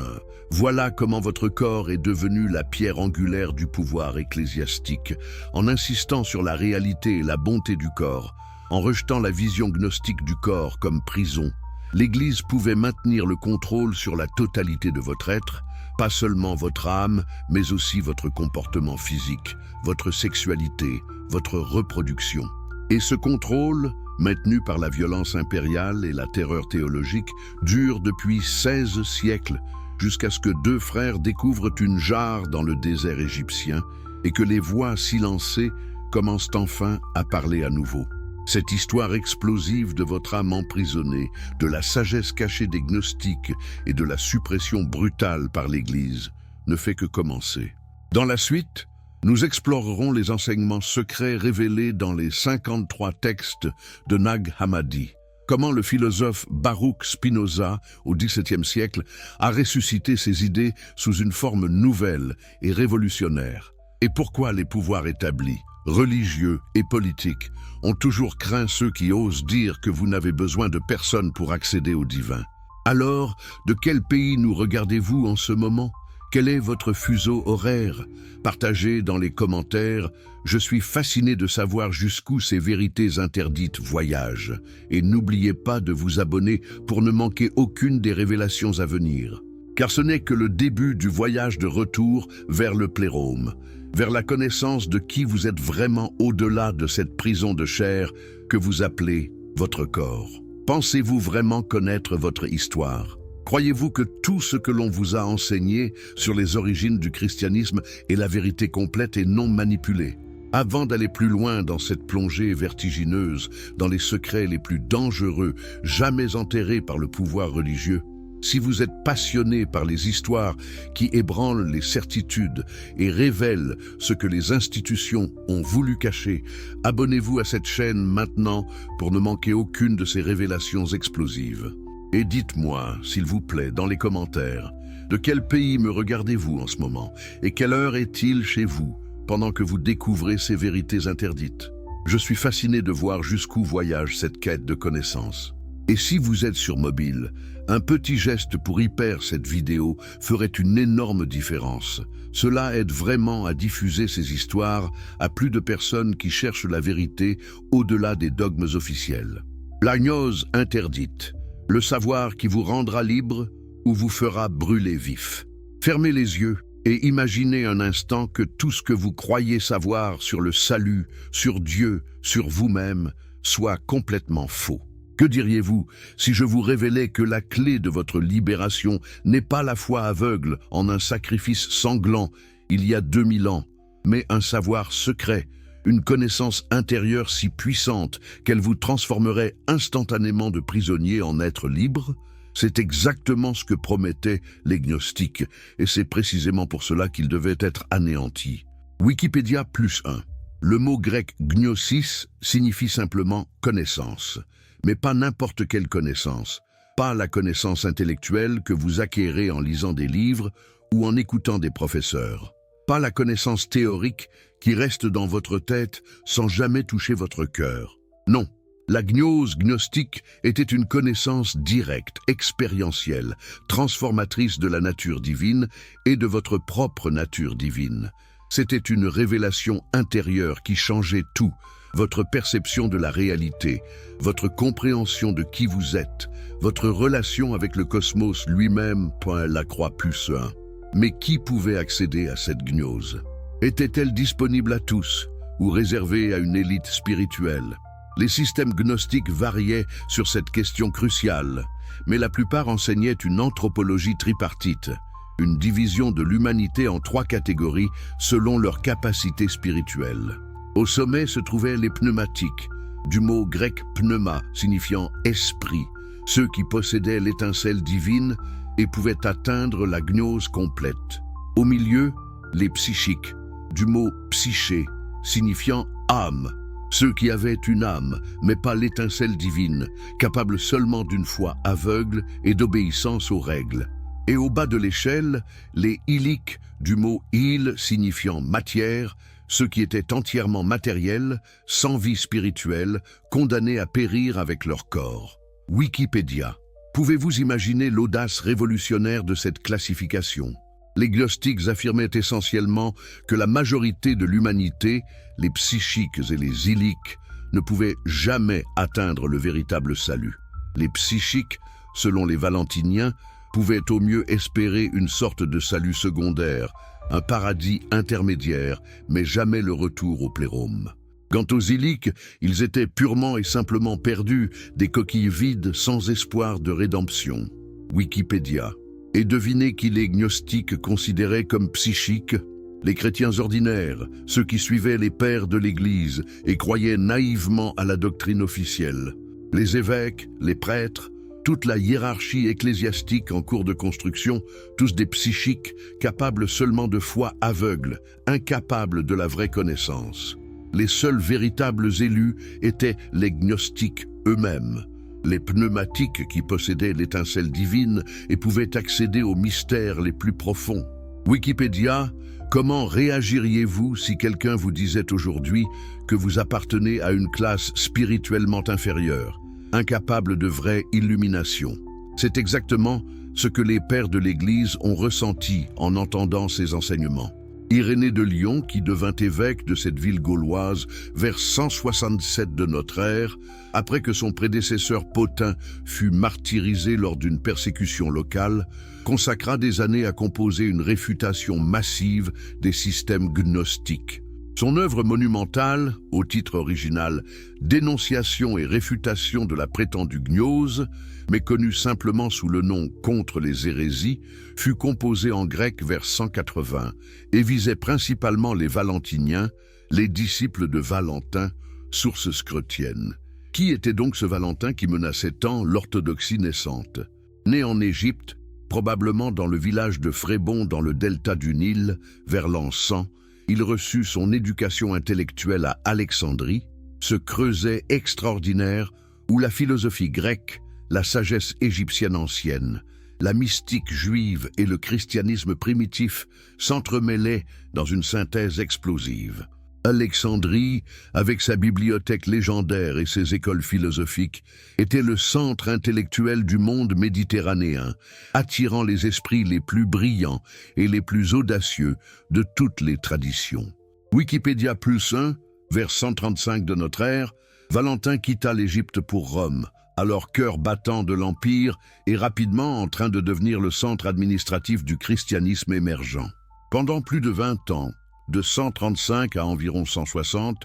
voilà comment votre corps est devenu la pierre angulaire du pouvoir ecclésiastique, en insistant sur la réalité et la bonté du corps, en rejetant la vision gnostique du corps comme prison. L'Église pouvait maintenir le contrôle sur la totalité de votre être, pas seulement votre âme, mais aussi votre comportement physique, votre sexualité, votre reproduction. Et ce contrôle, maintenu par la violence impériale et la terreur théologique, dure depuis 16 siècles, jusqu'à ce que 2 frères découvrent une jarre dans le désert égyptien et que les voix silencées commencent enfin à parler à nouveau. Cette histoire explosive de votre âme emprisonnée, de la sagesse cachée des gnostiques et de la suppression brutale par l'Église ne fait que commencer. Dans la suite, nous explorerons les enseignements secrets révélés dans les 53 textes de Nag Hammadi. Comment le philosophe Baruch Spinoza, au XVIIe siècle, a ressuscité ses idées sous une forme nouvelle et révolutionnaire. Et pourquoi les pouvoirs établis, religieux et politiques, ont toujours craint ceux qui osent dire que vous n'avez besoin de personne pour accéder au divin. Alors, de quel pays nous regardez-vous en ce moment ? Quel est votre fuseau horaire? Partagez dans les commentaires. Je suis fasciné de savoir jusqu'où ces vérités interdites voyagent. Et n'oubliez pas de vous abonner pour ne manquer aucune des révélations à venir. Car ce n'est que le début du voyage de retour vers le plérôme, vers la connaissance de qui vous êtes vraiment au-delà de cette prison de chair que vous appelez votre corps. Pensez-vous vraiment connaître votre histoire? Croyez-vous que tout ce que l'on vous a enseigné sur les origines du christianisme est la vérité complète et non manipulée? Avant d'aller plus loin dans cette plongée vertigineuse, dans les secrets les plus dangereux, jamais enterrés par le pouvoir religieux, si vous êtes passionné par les histoires qui ébranlent les certitudes et révèlent ce que les institutions ont voulu cacher, abonnez-vous à cette chaîne maintenant pour ne manquer aucune de ces révélations explosives. Et dites-moi, s'il vous plaît, dans les commentaires, de quel pays me regardez-vous en ce moment et quelle heure est-il chez vous pendant que vous découvrez ces vérités interdites? Je suis fasciné de voir jusqu'où voyage cette quête de connaissances. Et si vous êtes sur mobile, un petit geste pour hyper cette vidéo ferait une énorme différence. Cela aide vraiment à diffuser ces histoires à plus de personnes qui cherchent la vérité au-delà des dogmes officiels. La gnose interdite. Le savoir qui vous rendra libre ou vous fera brûler vif. Fermez les yeux et imaginez un instant que tout ce que vous croyez savoir sur le salut, sur Dieu, sur vous-même, soit complètement faux. Que diriez-vous si je vous révélais que la clé de votre libération n'est pas la foi aveugle en un sacrifice sanglant il y a 2000 ans, mais un savoir secret, une connaissance intérieure si puissante qu'elle vous transformerait instantanément de prisonnier en être libre? C'est exactement ce que promettaient les gnostiques, et c'est précisément pour cela qu'ils devaient être anéantis. Wikipédia +1. Le mot grec gnosis signifie simplement connaissance, mais pas n'importe quelle connaissance, pas la connaissance intellectuelle que vous acquérez en lisant des livres ou en écoutant des professeurs, pas la connaissance théorique qui reste dans votre tête sans jamais toucher votre cœur. Non, la gnose gnostique était une connaissance directe, expérientielle, transformatrice de la nature divine et de votre propre nature divine. C'était une révélation intérieure qui changeait tout, votre perception de la réalité, votre compréhension de qui vous êtes, votre relation avec le cosmos lui-même. La croix +1. Mais qui pouvait accéder à cette gnose? Était-elle disponible à tous ou réservée à une élite spirituelle? Les systèmes gnostiques variaient sur cette question cruciale, mais la plupart enseignaient une anthropologie tripartite, une division de l'humanité en 3 catégories selon leur capacité spirituelle. Au sommet se trouvaient les pneumatiques, du mot grec pneuma signifiant esprit, ceux qui possédaient l'étincelle divine et pouvaient atteindre la gnose complète. Au milieu, les psychiques, du mot psyché signifiant âme, ceux qui avaient une âme, mais pas l'étincelle divine, capable seulement d'une foi aveugle et d'obéissance aux règles. Et au bas de l'échelle, les iliques, du mot il signifiant matière, ceux qui étaient entièrement matériels, sans vie spirituelle, condamnés à périr avec leur corps. Wikipédia. Pouvez-vous imaginer l'audace révolutionnaire de cette classification? Les gnostiques affirmaient essentiellement que la majorité de l'humanité, les psychiques et les iliques, ne pouvaient jamais atteindre le véritable salut. Les psychiques, selon les valentiniens, pouvaient au mieux espérer une sorte de salut secondaire, un paradis intermédiaire, mais jamais le retour au plérôme. Quant aux iliques, ils étaient purement et simplement perdus, des coquilles vides sans espoir de rédemption. Wikipédia. Et devinez qui les gnostiques considéraient comme psychiques? Les chrétiens ordinaires, ceux qui suivaient les pères de l'Église et croyaient naïvement à la doctrine officielle. Les évêques, les prêtres, toute la hiérarchie ecclésiastique en cours de construction, tous des psychiques capables seulement de foi aveugle, incapables de la vraie connaissance. Les seuls véritables élus étaient les gnostiques eux-mêmes. Les pneumatiques qui possédaient l'étincelle divine et pouvaient accéder aux mystères les plus profonds. Wikipédia, comment réagiriez-vous si quelqu'un vous disait aujourd'hui que vous appartenez à une classe spirituellement inférieure, incapable de vraie illumination? C'est exactement ce que les pères de l'Église ont ressenti en entendant ces enseignements. Irénée de Lyon, qui devint évêque de cette ville gauloise vers 167 de notre ère, après que son prédécesseur Pothin fut martyrisé lors d'une persécution locale, consacra des années à composer une réfutation massive des systèmes gnostiques. Son œuvre monumentale, au titre original « Dénonciation et réfutation de la prétendue gnose », mais connue simplement sous le nom « Contre les hérésies », fut composée en grec vers 180 et visait principalement les valentiniens, les disciples de Valentin, source scrotienne. Qui était donc ce Valentin qui menaçait tant l'orthodoxie naissante? Né en Égypte, probablement dans le village de Frébon dans le delta du Nil, vers l'an 100, il reçut son éducation intellectuelle à Alexandrie, ce creuset extraordinaire où la philosophie grecque, la sagesse égyptienne ancienne, la mystique juive et le christianisme primitif s'entremêlaient dans une synthèse explosive. Alexandrie, avec sa bibliothèque légendaire et ses écoles philosophiques, était le centre intellectuel du monde méditerranéen, attirant les esprits les plus brillants et les plus audacieux de toutes les traditions. Wikipédia +1, vers 135 de notre ère, Valentin quitta l'Égypte pour Rome, alors cœur battant de l'Empire et rapidement en train de devenir le centre administratif du christianisme émergent. Pendant plus de 20 ans, de 135 à environ 160,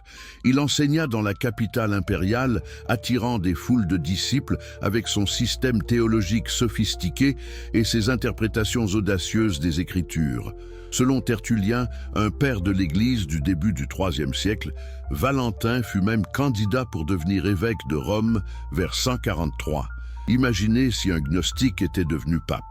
il enseigna dans la capitale impériale, attirant des foules de disciples avec son système théologique sophistiqué et ses interprétations audacieuses des Écritures. Selon Tertullien, un père de l'Église du début du IIIe siècle, Valentin fut même candidat pour devenir évêque de Rome vers 143. Imaginez si un gnostique était devenu pape.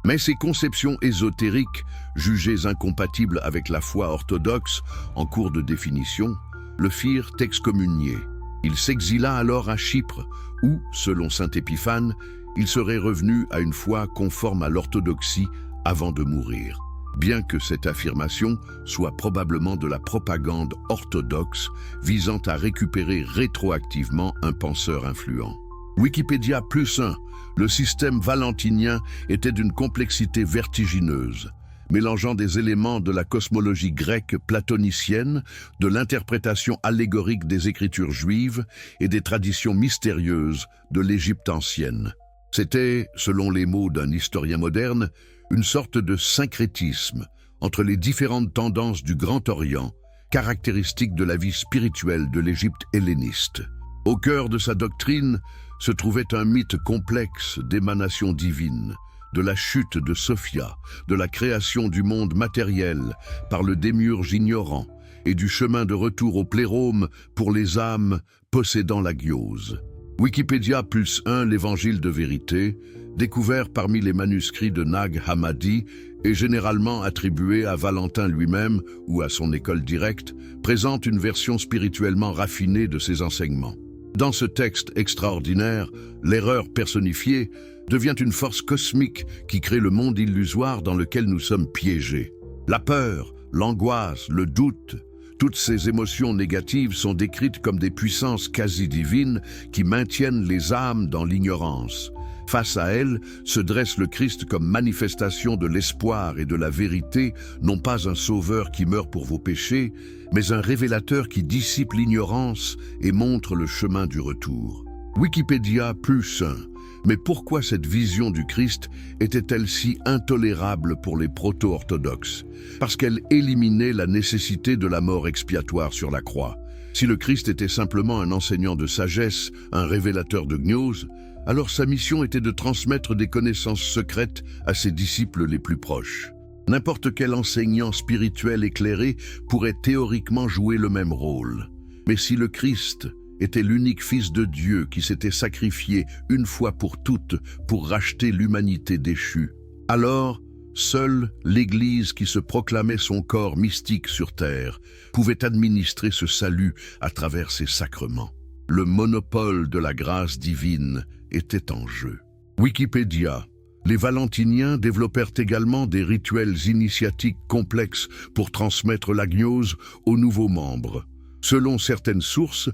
Mais ces conceptions ésotériques, jugées incompatibles avec la foi orthodoxe en cours de définition, le firent excommunier. Il s'exila alors à Chypre, où, selon saint Épiphane, il serait revenu à une foi conforme à l'orthodoxie avant de mourir. Bien que cette affirmation soit probablement de la propagande orthodoxe visant à récupérer rétroactivement un penseur influent. Wikipédia +1, le système valentinien était d'une complexité vertigineuse, mélangeant des éléments de la cosmologie grecque platonicienne, de l'interprétation allégorique des écritures juives et des traditions mystérieuses de l'Égypte ancienne. C'était, selon les mots d'un historien moderne, une sorte de syncrétisme entre les différentes tendances du Grand Orient, caractéristique de la vie spirituelle de l'Égypte helléniste. Au cœur de sa doctrine se trouvait un mythe complexe d'émanation divine, de la chute de Sophia, de la création du monde matériel par le démiurge ignorant et du chemin de retour au plérôme pour les âmes possédant la gnose. Wikipédia +1, l'évangile de vérité, découvert parmi les manuscrits de Nag Hammadi et généralement attribué à Valentin lui-même ou à son école directe, présente une version spirituellement raffinée de ses enseignements. Dans ce texte extraordinaire, l'erreur personnifiée devient une force cosmique qui crée le monde illusoire dans lequel nous sommes piégés. La peur, l'angoisse, le doute, toutes ces émotions négatives sont décrites comme des puissances quasi-divines qui maintiennent les âmes dans l'ignorance. Face à elles se dresse le Christ comme manifestation de l'espoir et de la vérité, non pas un sauveur qui meurt pour vos péchés, mais un révélateur qui dissipe l'ignorance et montre le chemin du retour. Wikipédia +1. Mais pourquoi cette vision du Christ était-elle si intolérable pour les proto-orthodoxes? Parce qu'elle éliminait la nécessité de la mort expiatoire sur la croix. Si le Christ était simplement un enseignant de sagesse, un révélateur de gnose, alors sa mission était de transmettre des connaissances secrètes à ses disciples les plus proches. N'importe quel enseignant spirituel éclairé pourrait théoriquement jouer le même rôle. Mais si le Christ était l'unique Fils de Dieu qui s'était sacrifié une fois pour toutes pour racheter l'humanité déchue, alors seule l'Église qui se proclamait son corps mystique sur terre pouvait administrer ce salut à travers ses sacrements. Le monopole de la grâce divine était en jeu. Wikipédia. Les Valentiniens développèrent également des rituels initiatiques complexes pour transmettre la gnose aux nouveaux membres. Selon certaines sources,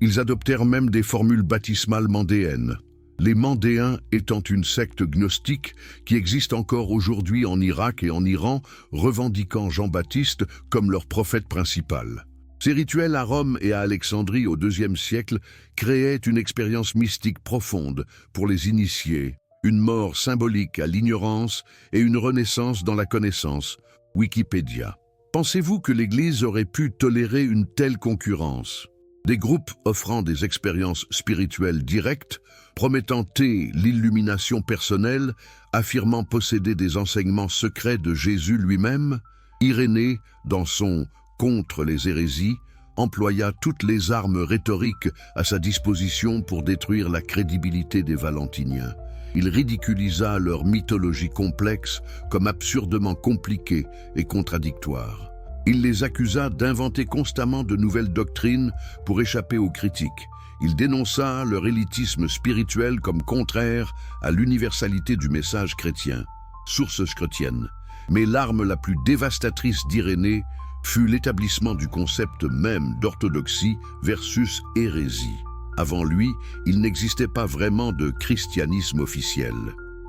ils adoptèrent même des formules baptismales mandéennes. Les Mandéens étant une secte gnostique qui existe encore aujourd'hui en Irak et en Iran, revendiquant Jean-Baptiste comme leur prophète principal. Ces rituels à Rome et à Alexandrie au IIe siècle créaient une expérience mystique profonde pour les initiés, une mort symbolique à l'ignorance et une renaissance dans la connaissance. Wikipédia. Pensez-vous que l'Église aurait pu tolérer une telle concurrence? Des groupes offrant des expériences spirituelles directes, promettant l'illumination personnelle, affirmant posséder des enseignements secrets de Jésus lui-même, Irénée, dans son « Contre les hérésies », employa toutes les armes rhétoriques à sa disposition pour détruire la crédibilité des Valentiniens. Il ridiculisa leur mythologie complexe comme absurdement compliquée et contradictoire. Il les accusa d'inventer constamment de nouvelles doctrines pour échapper aux critiques. Il dénonça leur élitisme spirituel comme contraire à l'universalité du message chrétien. Source chrétienne. Mais l'arme la plus dévastatrice d'Irénée fut l'établissement du concept même d'orthodoxie versus hérésie. Avant lui, il n'existait pas vraiment de christianisme officiel.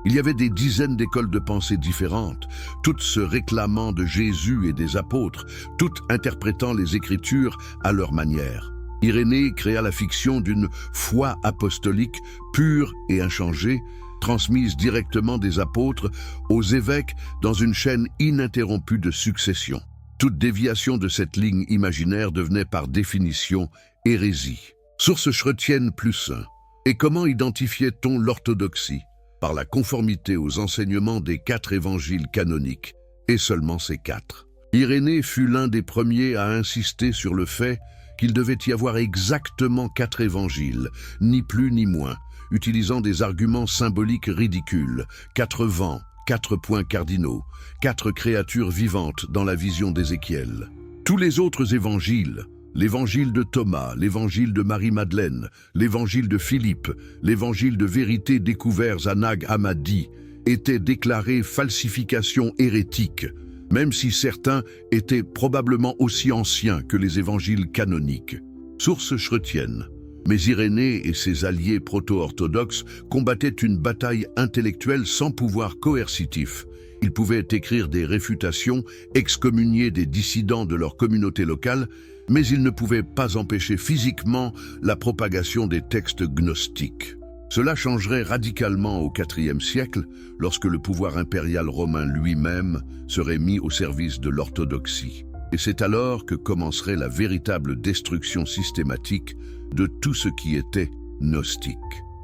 Il y avait des dizaines d'écoles de pensée différentes, toutes se réclamant de Jésus et des apôtres, toutes interprétant les Écritures à leur manière. Irénée créa la fiction d'une foi apostolique pure et inchangée, transmise directement des apôtres aux évêques dans une chaîne ininterrompue de succession. Toute déviation de cette ligne imaginaire devenait par définition hérésie. Source chrétienne +1. Et comment identifiait-on l'orthodoxie? Par la conformité aux enseignements des 4 évangiles canoniques, et seulement ces 4. Irénée fut l'un des premiers à insister sur le fait qu'il devait y avoir exactement 4 évangiles, ni plus ni moins, utilisant des arguments symboliques ridicules, 4 vents, 4 points cardinaux, 4 créatures vivantes dans la vision d'Ézéchiel. Tous les autres évangiles, l'évangile de Thomas, l'évangile de Marie-Madeleine, l'évangile de Philippe, l'évangile de vérité découverts à Nag Hammadi, étaient déclarés falsifications hérétiques, même si certains étaient probablement aussi anciens que les évangiles canoniques. Source chrétienne. Mais Irénée et ses alliés proto-orthodoxes combattaient une bataille intellectuelle sans pouvoir coercitif. Ils pouvaient écrire des réfutations, excommunier des dissidents de leur communauté locale, mais ils ne pouvaient pas empêcher physiquement la propagation des textes gnostiques. Cela changerait radicalement au IVe siècle, lorsque le pouvoir impérial romain lui-même serait mis au service de l'orthodoxie. Et c'est alors que commencerait la véritable destruction systématique de tout ce qui était gnostique.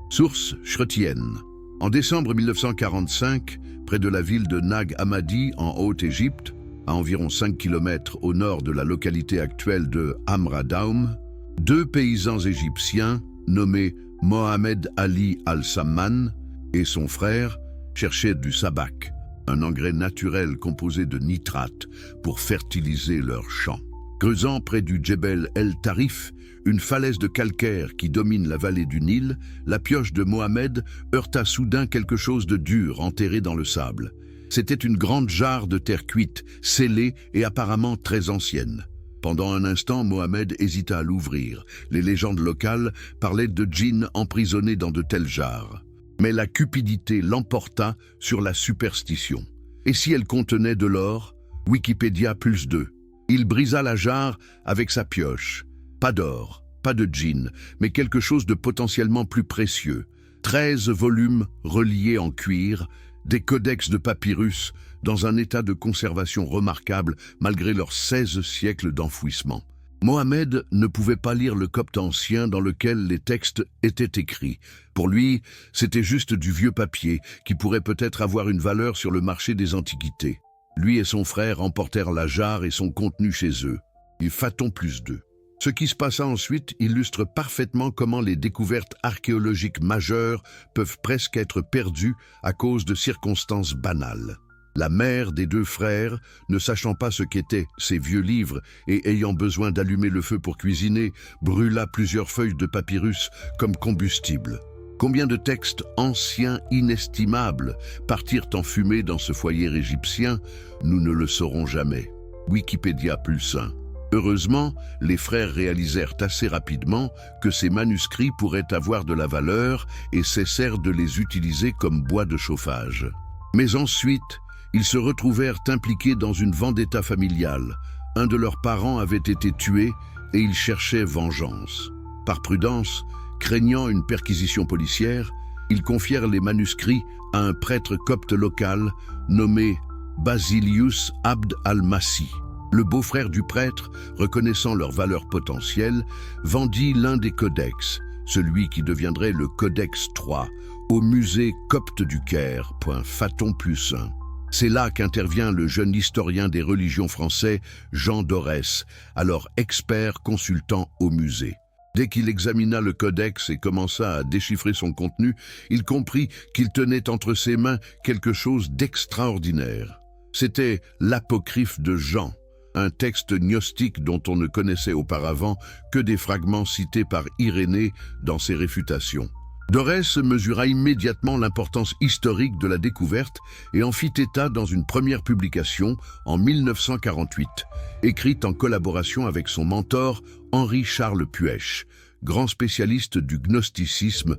Source chrétienne. En décembre 1945, près de la ville de Nag Hammadi en Haute-Égypte, à environ 5 km au nord de la localité actuelle de Amra Daum, deux paysans égyptiens nommés Mohamed Ali Al-Samman et son frère cherchaient du sabak, un engrais naturel composé de nitrate pour fertiliser leurs champs. Creusant près du Djebel El Tarif, une falaise de calcaire qui domine la vallée du Nil, la pioche de Mohamed heurta soudain quelque chose de dur enterré dans le sable. C'était une grande jarre de terre cuite, scellée et apparemment très ancienne. Pendant un instant, Mohamed hésita à l'ouvrir. Les légendes locales parlaient de djinns emprisonnés dans de telles jarres. Mais la cupidité l'emporta sur la superstition. Et si elle contenait de l'or? Wikipédia +2. Il brisa la jarre avec sa pioche. Pas d'or, pas de djinn, mais quelque chose de potentiellement plus précieux. 13 volumes reliés en cuir, des codex de papyrus dans un état de conservation remarquable malgré leurs 16 siècles d'enfouissement. Mohamed ne pouvait pas lire le copte ancien dans lequel les textes étaient écrits. Pour lui, c'était juste du vieux papier qui pourrait peut-être avoir une valeur sur le marché des antiquités. Lui et son frère emportèrent la jarre et son contenu chez eux. Et Phaton +2. Ce qui se passa ensuite illustre parfaitement comment les découvertes archéologiques majeures peuvent presque être perdues à cause de circonstances banales. La mère des deux frères, ne sachant pas ce qu'étaient ces vieux livres et ayant besoin d'allumer le feu pour cuisiner, brûla plusieurs feuilles de papyrus comme combustible. Combien de textes anciens inestimables partirent en fumée dans ce foyer égyptien, nous ne le saurons jamais. Wikipédia +1. Heureusement, les frères réalisèrent assez rapidement que ces manuscrits pourraient avoir de la valeur et cessèrent de les utiliser comme bois de chauffage. Mais ensuite, ils se retrouvèrent impliqués dans une vendetta familiale. Un de leurs parents avait été tué et ils cherchaient vengeance. Par prudence, craignant une perquisition policière, ils confièrent les manuscrits à un prêtre copte local nommé Basilius Abd al-Masih. Le beau-frère du prêtre, reconnaissant leur valeur potentielle, vendit l'un des codex, celui qui deviendrait le Codex III, au musée copte du Caire. Phaton +1. C'est là qu'intervient le jeune historien des religions français, Jean Dorès, alors expert consultant au musée. Dès qu'il examina le codex et commença à déchiffrer son contenu, il comprit qu'il tenait entre ses mains quelque chose d'extraordinaire. C'était l'apocryphe de Jean, un texte gnostique dont on ne connaissait auparavant que des fragments cités par Irénée dans ses réfutations. Dorès mesura immédiatement l'importance historique de la découverte et en fit état dans une première publication en 1948, écrite en collaboration avec son mentor Henri-Charles Puech, grand spécialiste du gnosticisme.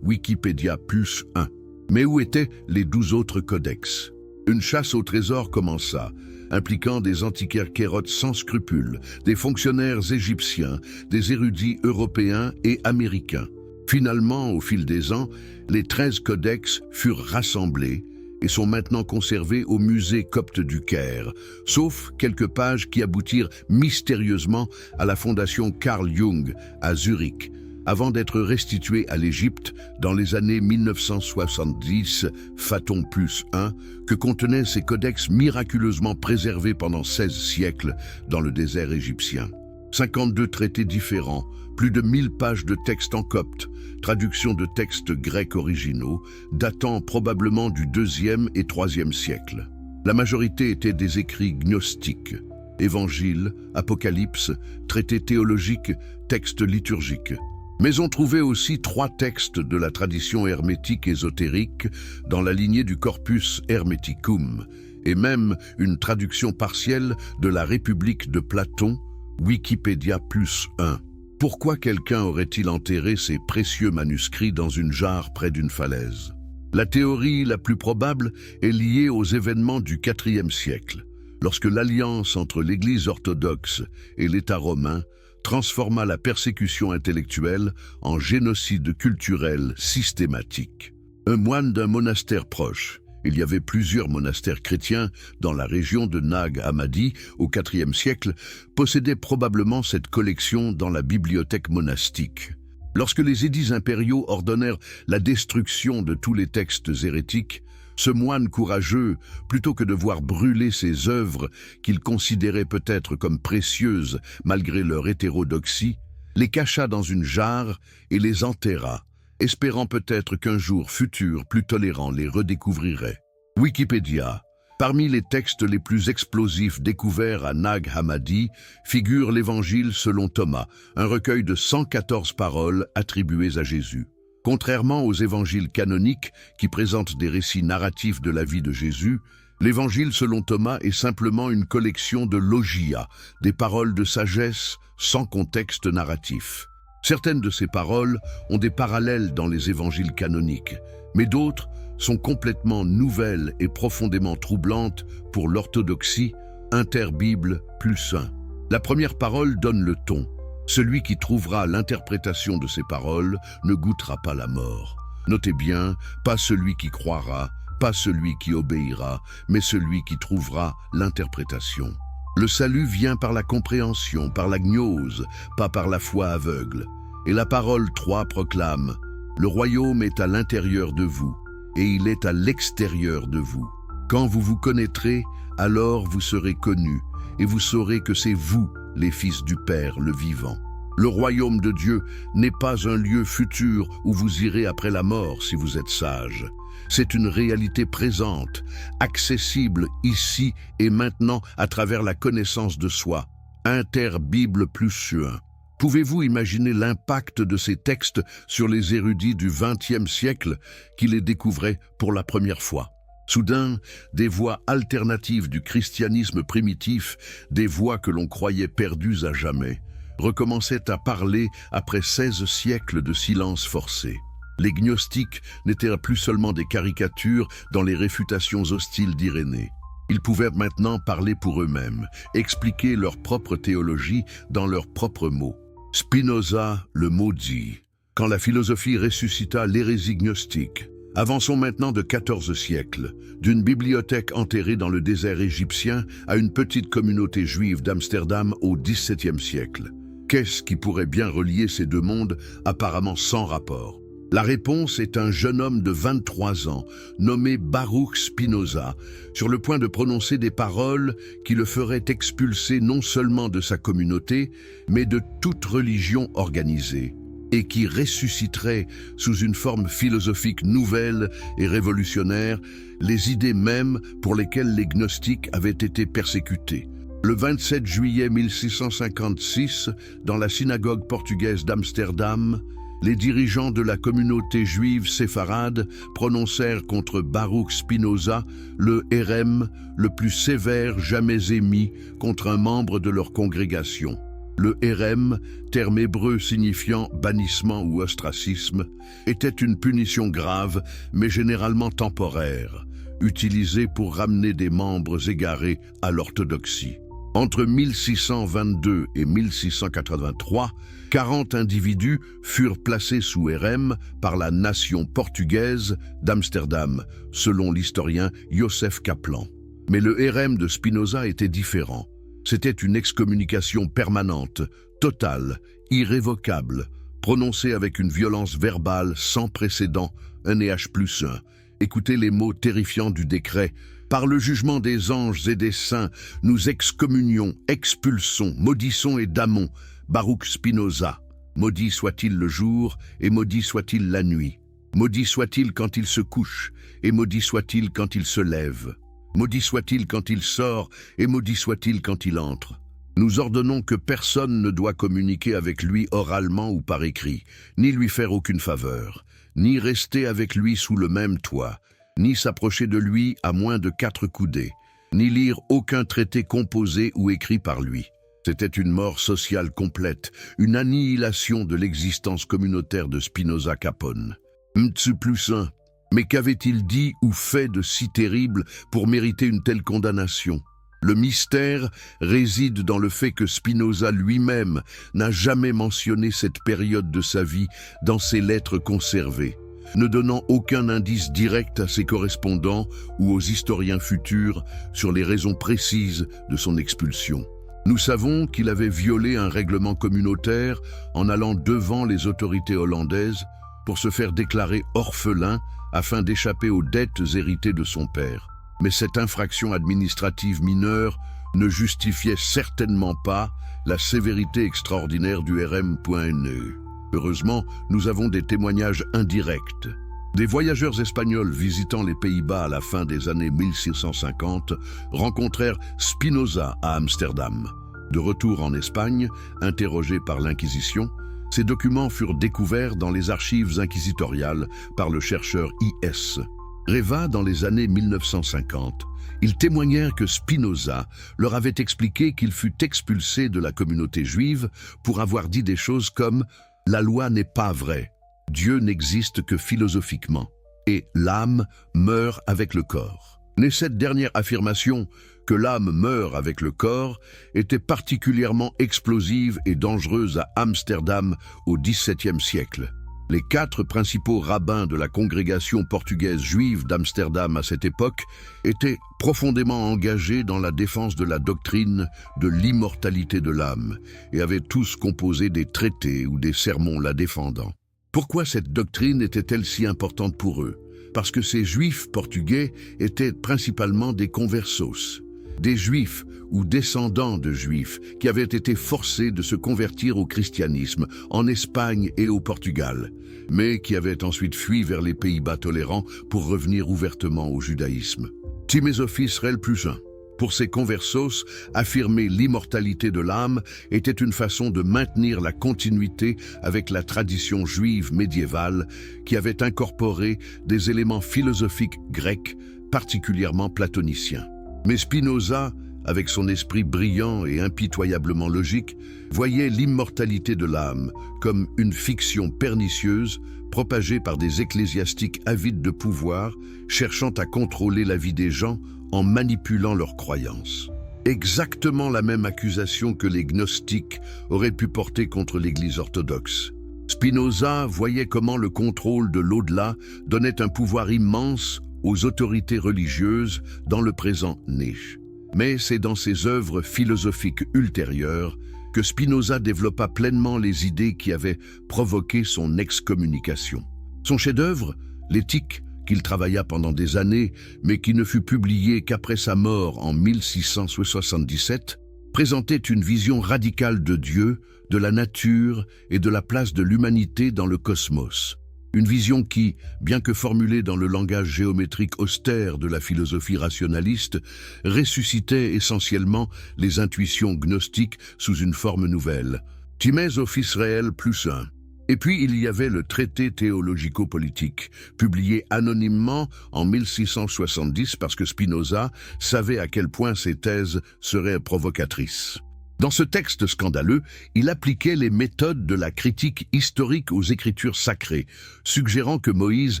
Wikipédia +1. Mais où étaient les 12 autres codex? Une chasse au trésor commença, impliquant des antiquaires kérotes sans scrupules, des fonctionnaires égyptiens, des érudits européens et américains. Finalement, au fil des ans, les 13 codex furent rassemblés et sont maintenant conservés au musée copte du Caire, sauf quelques pages qui aboutirent mystérieusement à la fondation Carl Jung à Zurich, avant d'être restituées à l'Égypte dans les années 1970, Phaton +1, que contenaient ces codex miraculeusement préservés pendant 16 siècles dans le désert égyptien. 52 traités différents, plus de 1000 pages de textes en copte, traduction de textes grecs originaux, datant probablement du IIe et IIIe siècle. La majorité étaient des écrits gnostiques, évangiles, apocalypses, traités théologiques, textes liturgiques. Mais on trouvait aussi 3 textes de la tradition hermétique ésotérique dans la lignée du Corpus Hermeticum, et même une traduction partielle de la République de Platon, Wikipédia +1. Pourquoi quelqu'un aurait-il enterré ces précieux manuscrits dans une jarre près d'une falaise? La théorie la plus probable est liée aux événements du IVe siècle, lorsque l'alliance entre l'Église orthodoxe et l'État romain transforma la persécution intellectuelle en génocide culturel systématique. Un moine d'un monastère proche, Il y avait plusieurs monastères chrétiens dans la région de Nag Hammadi au IVe siècle, possédaient probablement cette collection dans la bibliothèque monastique. Lorsque les édits impériaux ordonnèrent la destruction de tous les textes hérétiques, ce moine courageux, plutôt que de voir brûler ses œuvres qu'il considérait peut-être comme précieuses malgré leur hétérodoxie, les cacha dans une jarre et les enterra, espérant peut-être qu'un jour futur plus tolérant les redécouvrirait. Wikipédia. Parmi les textes les plus explosifs découverts à Nag Hammadi figure l'Évangile selon Thomas, un recueil de 114 paroles attribuées à Jésus. Contrairement aux évangiles canoniques qui présentent des récits narratifs de la vie de Jésus, l'Évangile selon Thomas est simplement une collection de logia, des paroles de sagesse sans contexte narratif. Certaines de ces paroles ont des parallèles dans les évangiles canoniques, mais d'autres sont complètement nouvelles et profondément troublantes pour l'orthodoxie, inter-Bible plus 1. La première parole donne le ton. Celui qui trouvera l'interprétation de ces paroles ne goûtera pas la mort. Notez bien, pas celui qui croira, pas celui qui obéira, mais celui qui trouvera l'interprétation. Le salut vient par la compréhension, par la gnose, pas par la foi aveugle. Et la parole 3 proclame « Le royaume est à l'intérieur de vous, et il est à l'extérieur de vous. Quand vous vous connaîtrez, alors vous serez connus, et vous saurez que c'est vous, les fils du Père, le vivant. Le royaume de Dieu n'est pas un lieu futur où vous irez après la mort si vous êtes sage. C'est une réalité présente, accessible ici et maintenant à travers la connaissance de soi. Inter-Bible plus 1. Pouvez-vous imaginer l'impact de ces textes sur les érudits du XXe siècle qui les découvraient pour la première fois? Soudain, des voix alternatives du christianisme primitif, des voix que l'on croyait perdues à jamais, recommençaient à parler après 16 siècles de silence forcé. Les gnostiques n'étaient plus seulement des caricatures dans les réfutations hostiles d'Irénée. Ils pouvaient maintenant parler pour eux-mêmes, expliquer leur propre théologie dans leurs propres mots. Spinoza, le maudit. Quand la philosophie ressuscita l'hérésie gnostique. Avançons maintenant de 14 siècles, d'une bibliothèque enterrée dans le désert égyptien à une petite communauté juive d'Amsterdam au XVIIe siècle. Qu'est-ce qui pourrait bien relier ces deux mondes apparemment sans rapport? La réponse est un jeune homme de 23 ans, nommé Baruch Spinoza, sur le point de prononcer des paroles qui le feraient expulser non seulement de sa communauté, mais de toute religion organisée, et qui ressusciterait sous une forme philosophique nouvelle et révolutionnaire les idées mêmes pour lesquelles les gnostiques avaient été persécutés. Le 27 juillet 1656, dans la synagogue portugaise d'Amsterdam, les dirigeants de la communauté juive séfarade prononcèrent contre Baruch Spinoza le hérem le plus sévère jamais émis contre un membre de leur congrégation. Le hérem, terme hébreu signifiant bannissement ou ostracisme, était une punition grave mais généralement temporaire, utilisée pour ramener des membres égarés à l'orthodoxie. Entre 1622 et 1683, 40 individus furent placés sous hérem par la nation portugaise d'Amsterdam, selon l'historien Joseph Kaplan. Mais le hérem de Spinoza était différent. C'était une excommunication permanente, totale, irrévocable, prononcée avec une violence verbale sans précédent, un EH+1. Écoutez les mots terrifiants du décret. Par le jugement des anges et des saints, nous excommunions, expulsons, maudissons et damnons Baruch Spinoza. Maudit soit-il le jour et maudit soit-il la nuit. Maudit soit-il quand il se couche et maudit soit-il quand il se lève. Maudit soit-il quand il sort et maudit soit-il quand il entre. Nous ordonnons que personne ne doit communiquer avec lui oralement ou par écrit, ni lui faire aucune faveur, ni rester avec lui sous le même toit, ni s'approcher de lui à moins de 4 coudées, ni lire aucun traité composé ou écrit par lui. C'était une mort sociale complète, une annihilation de l'existence communautaire de Spinoza Capone. Mtsu+1. Mais qu'avait-il dit ou fait de si terrible pour mériter une telle condamnation? Le mystère réside dans le fait que Spinoza lui-même n'a jamais mentionné cette période de sa vie dans ses lettres conservées. ne donnant aucun indice direct à ses correspondants ou aux historiens futurs sur les raisons précises de son expulsion. Nous savons qu'il avait violé un règlement communautaire en allant devant les autorités hollandaises pour se faire déclarer orphelin afin d'échapper aux dettes héritées de son père. Mais cette infraction administrative mineure ne justifiait certainement pas la sévérité extraordinaire du RM.NE. Heureusement, nous avons des témoignages indirects. Des voyageurs espagnols visitant les Pays-Bas à la fin des années 1650 rencontrèrent Spinoza à Amsterdam. De retour en Espagne, interrogé par l'Inquisition, ces documents furent découverts dans les archives inquisitoriales par le chercheur I.S. Reva dans les années 1950. Ils témoignèrent que Spinoza leur avait expliqué qu'il fut expulsé de la communauté juive pour avoir dit des choses comme « La loi n'est pas vraie, Dieu n'existe que philosophiquement, et l'âme meurt avec le corps ». Mais cette dernière affirmation, que l'âme meurt avec le corps, était particulièrement explosive et dangereuse à Amsterdam au XVIIe siècle. Les 4 principaux rabbins de la congrégation portugaise juive d'Amsterdam à cette époque étaient profondément engagés dans la défense de la doctrine de l'immortalité de l'âme et avaient tous composé des traités ou des sermons la défendant. Pourquoi cette doctrine était-elle si importante pour eux? Parce que ces juifs portugais étaient principalement des conversos, des juifs ou descendants de juifs qui avaient été forcés de se convertir au christianisme en Espagne et au Portugal, mais qui avaient ensuite fui vers les Pays-Bas tolérants pour revenir ouvertement au judaïsme. Timésophis Rel plus 1. Pour ces conversos, affirmer l'immortalité de l'âme était une façon de maintenir la continuité avec la tradition juive médiévale qui avait incorporé des éléments philosophiques grecs, particulièrement platoniciens. Mais Spinoza, avec son esprit brillant et impitoyablement logique, voyait l'immortalité de l'âme comme une fiction pernicieuse propagée par des ecclésiastiques avides de pouvoir, cherchant à contrôler la vie des gens en manipulant leurs croyances. Exactement la même accusation que les gnostiques auraient pu porter contre l'Église orthodoxe. Spinoza voyait comment le contrôle de l'au-delà donnait un pouvoir immense aux autorités religieuses dans le présent niche. Mais c'est dans ses œuvres philosophiques ultérieures que Spinoza développa pleinement les idées qui avaient provoqué son excommunication. Son chef-d'œuvre, l'Éthique, qu'il travailla pendant des années, mais qui ne fut publié qu'après sa mort en 1677, présentait une vision radicale de Dieu, de la nature et de la place de l'humanité dans le cosmos. Une vision qui, bien que formulée dans le langage géométrique austère de la philosophie rationaliste, ressuscitait essentiellement les intuitions gnostiques sous une forme nouvelle. Timésophis Rel plus 1. Et puis il y avait le traité théologico-politique, publié anonymement en 1670 parce que Spinoza savait à quel point ses thèses seraient provocatrices. Dans ce texte scandaleux, il appliquait les méthodes de la critique historique aux écritures sacrées, suggérant que Moïse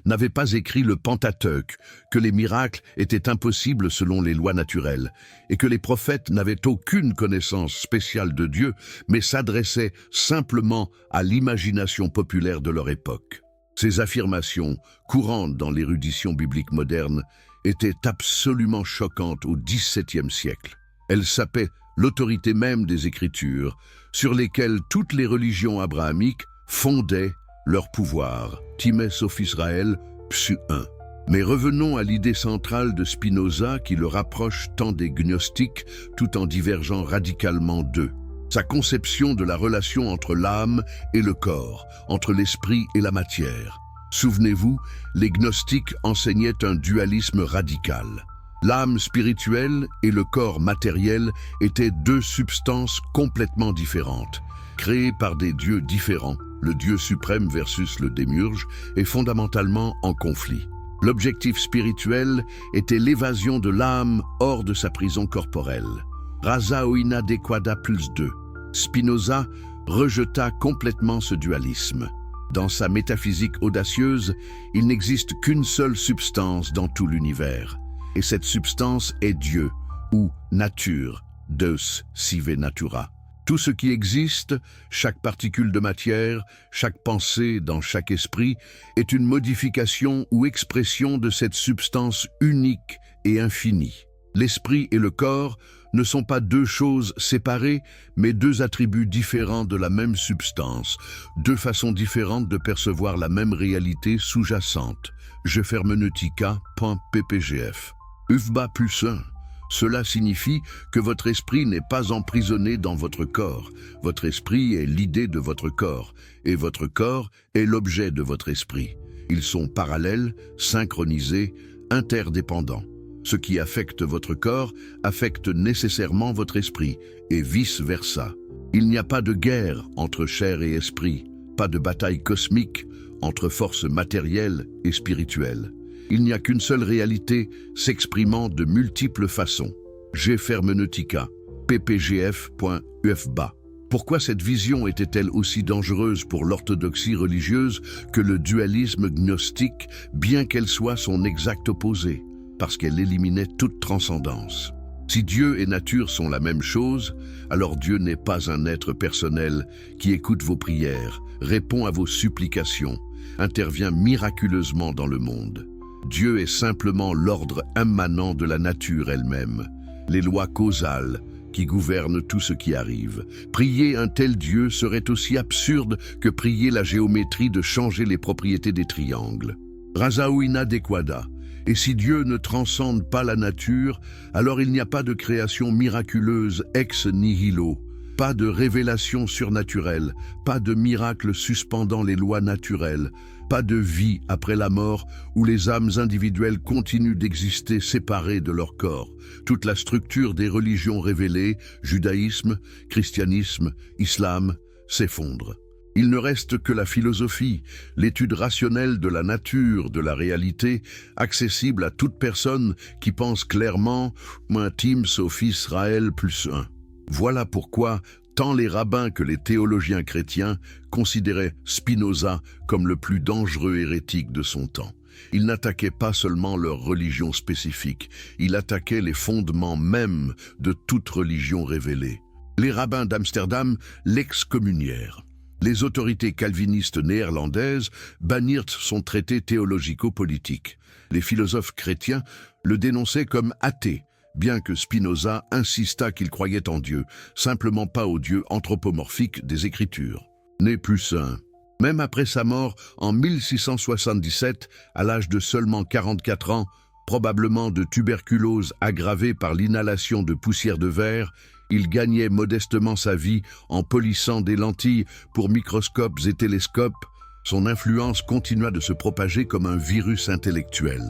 n'avait pas écrit le Pentateuque, que les miracles étaient impossibles selon les lois naturelles, et que les prophètes n'avaient aucune connaissance spéciale de Dieu, mais s'adressaient simplement à l'imagination populaire de leur époque. Ces affirmations, courantes dans l'érudition biblique moderne, étaient absolument choquantes au XVIIe siècle. Elles sapaient l'autorité même des Écritures, sur lesquelles toutes les religions abrahamiques fondaient leur pouvoir. Timésophis Rel, Psu 1. Mais revenons à l'idée centrale de Spinoza qui le rapproche tant des gnostiques tout en divergeant radicalement d'eux. Sa conception de la relation entre l'âme et le corps, entre l'esprit et la matière. Souvenez-vous, les gnostiques enseignaient un dualisme radical. L'âme spirituelle et le corps matériel étaient 2 substances complètement différentes, créées par des dieux différents. Le dieu suprême versus le démiurge est fondamentalement en conflit. L'objectif spirituel était l'évasion de l'âme hors de sa prison corporelle. Rasa oina dequada plus 2. Spinoza rejeta complètement ce dualisme. Dans sa métaphysique audacieuse, il n'existe qu'une seule substance dans tout l'univers. Et cette substance est Dieu, ou nature, Deus sive natura. Tout ce qui existe, chaque particule de matière, chaque pensée dans chaque esprit, est une modification ou expression de cette substance unique et infinie. L'esprit et le corps ne sont pas deux choses séparées, mais deux attributs différents de la même substance, deux façons différentes de percevoir la même réalité sous-jacente. Jefermeneutica.ppgf. UFBA plus 1. Cela signifie que votre esprit n'est pas emprisonné dans votre corps. Votre esprit est l'idée de votre corps, et votre corps est l'objet de votre esprit. Ils sont parallèles, synchronisés, interdépendants. Ce qui affecte votre corps affecte nécessairement votre esprit, et vice-versa. Il n'y a pas de guerre entre chair et esprit, pas de bataille cosmique entre forces matérielles et spirituelles. Il n'y a qu'une seule réalité s'exprimant de multiples façons. Jefermeneutica, ppgf.ufba. Pourquoi cette vision était-elle aussi dangereuse pour l'orthodoxie religieuse que le dualisme gnostique, bien qu'elle soit son exact opposé? Parce qu'elle éliminait toute transcendance. Si Dieu et nature sont la même chose, alors Dieu n'est pas un être personnel qui écoute vos prières, répond à vos supplications, intervient miraculeusement dans le monde. Dieu est simplement l'ordre immanent de la nature elle-même, les lois causales qui gouvernent tout ce qui arrive. Prier un tel Dieu serait aussi absurde que prier la géométrie de changer les propriétés des triangles. Razao inadequada. Et si Dieu ne transcende pas la nature, alors il n'y a pas de création miraculeuse ex nihilo, pas de révélation surnaturelle, pas de miracle suspendant les lois naturelles, pas de vie après la mort où les âmes individuelles continuent d'exister séparées de leur corps. Toute la structure des religions révélées, judaïsme, christianisme, islam, s'effondre. Il ne reste que la philosophie, l'étude rationnelle de la nature, de la réalité, accessible à toute personne qui pense clairement « Tim Sophie Israël plus 1 ». Voilà pourquoi tant les rabbins que les théologiens chrétiens considéraient Spinoza comme le plus dangereux hérétique de son temps. Il n'attaquait pas seulement leur religion spécifique, il attaquait les fondements mêmes de toute religion révélée. Les rabbins d'Amsterdam l'excommunièrent. Les autorités calvinistes néerlandaises bannirent son traité théologico-politique. Les philosophes chrétiens le dénonçaient comme athée, bien que Spinoza insista qu'il croyait en Dieu, simplement pas au Dieu anthropomorphique des Écritures. Né plus un. Même après sa mort en 1677, à l'âge de seulement 44 ans, probablement de tuberculose aggravée par l'inhalation de poussière de verre, il gagnait modestement sa vie en polissant des lentilles pour microscopes et télescopes. Son influence continua de se propager comme un virus intellectuel.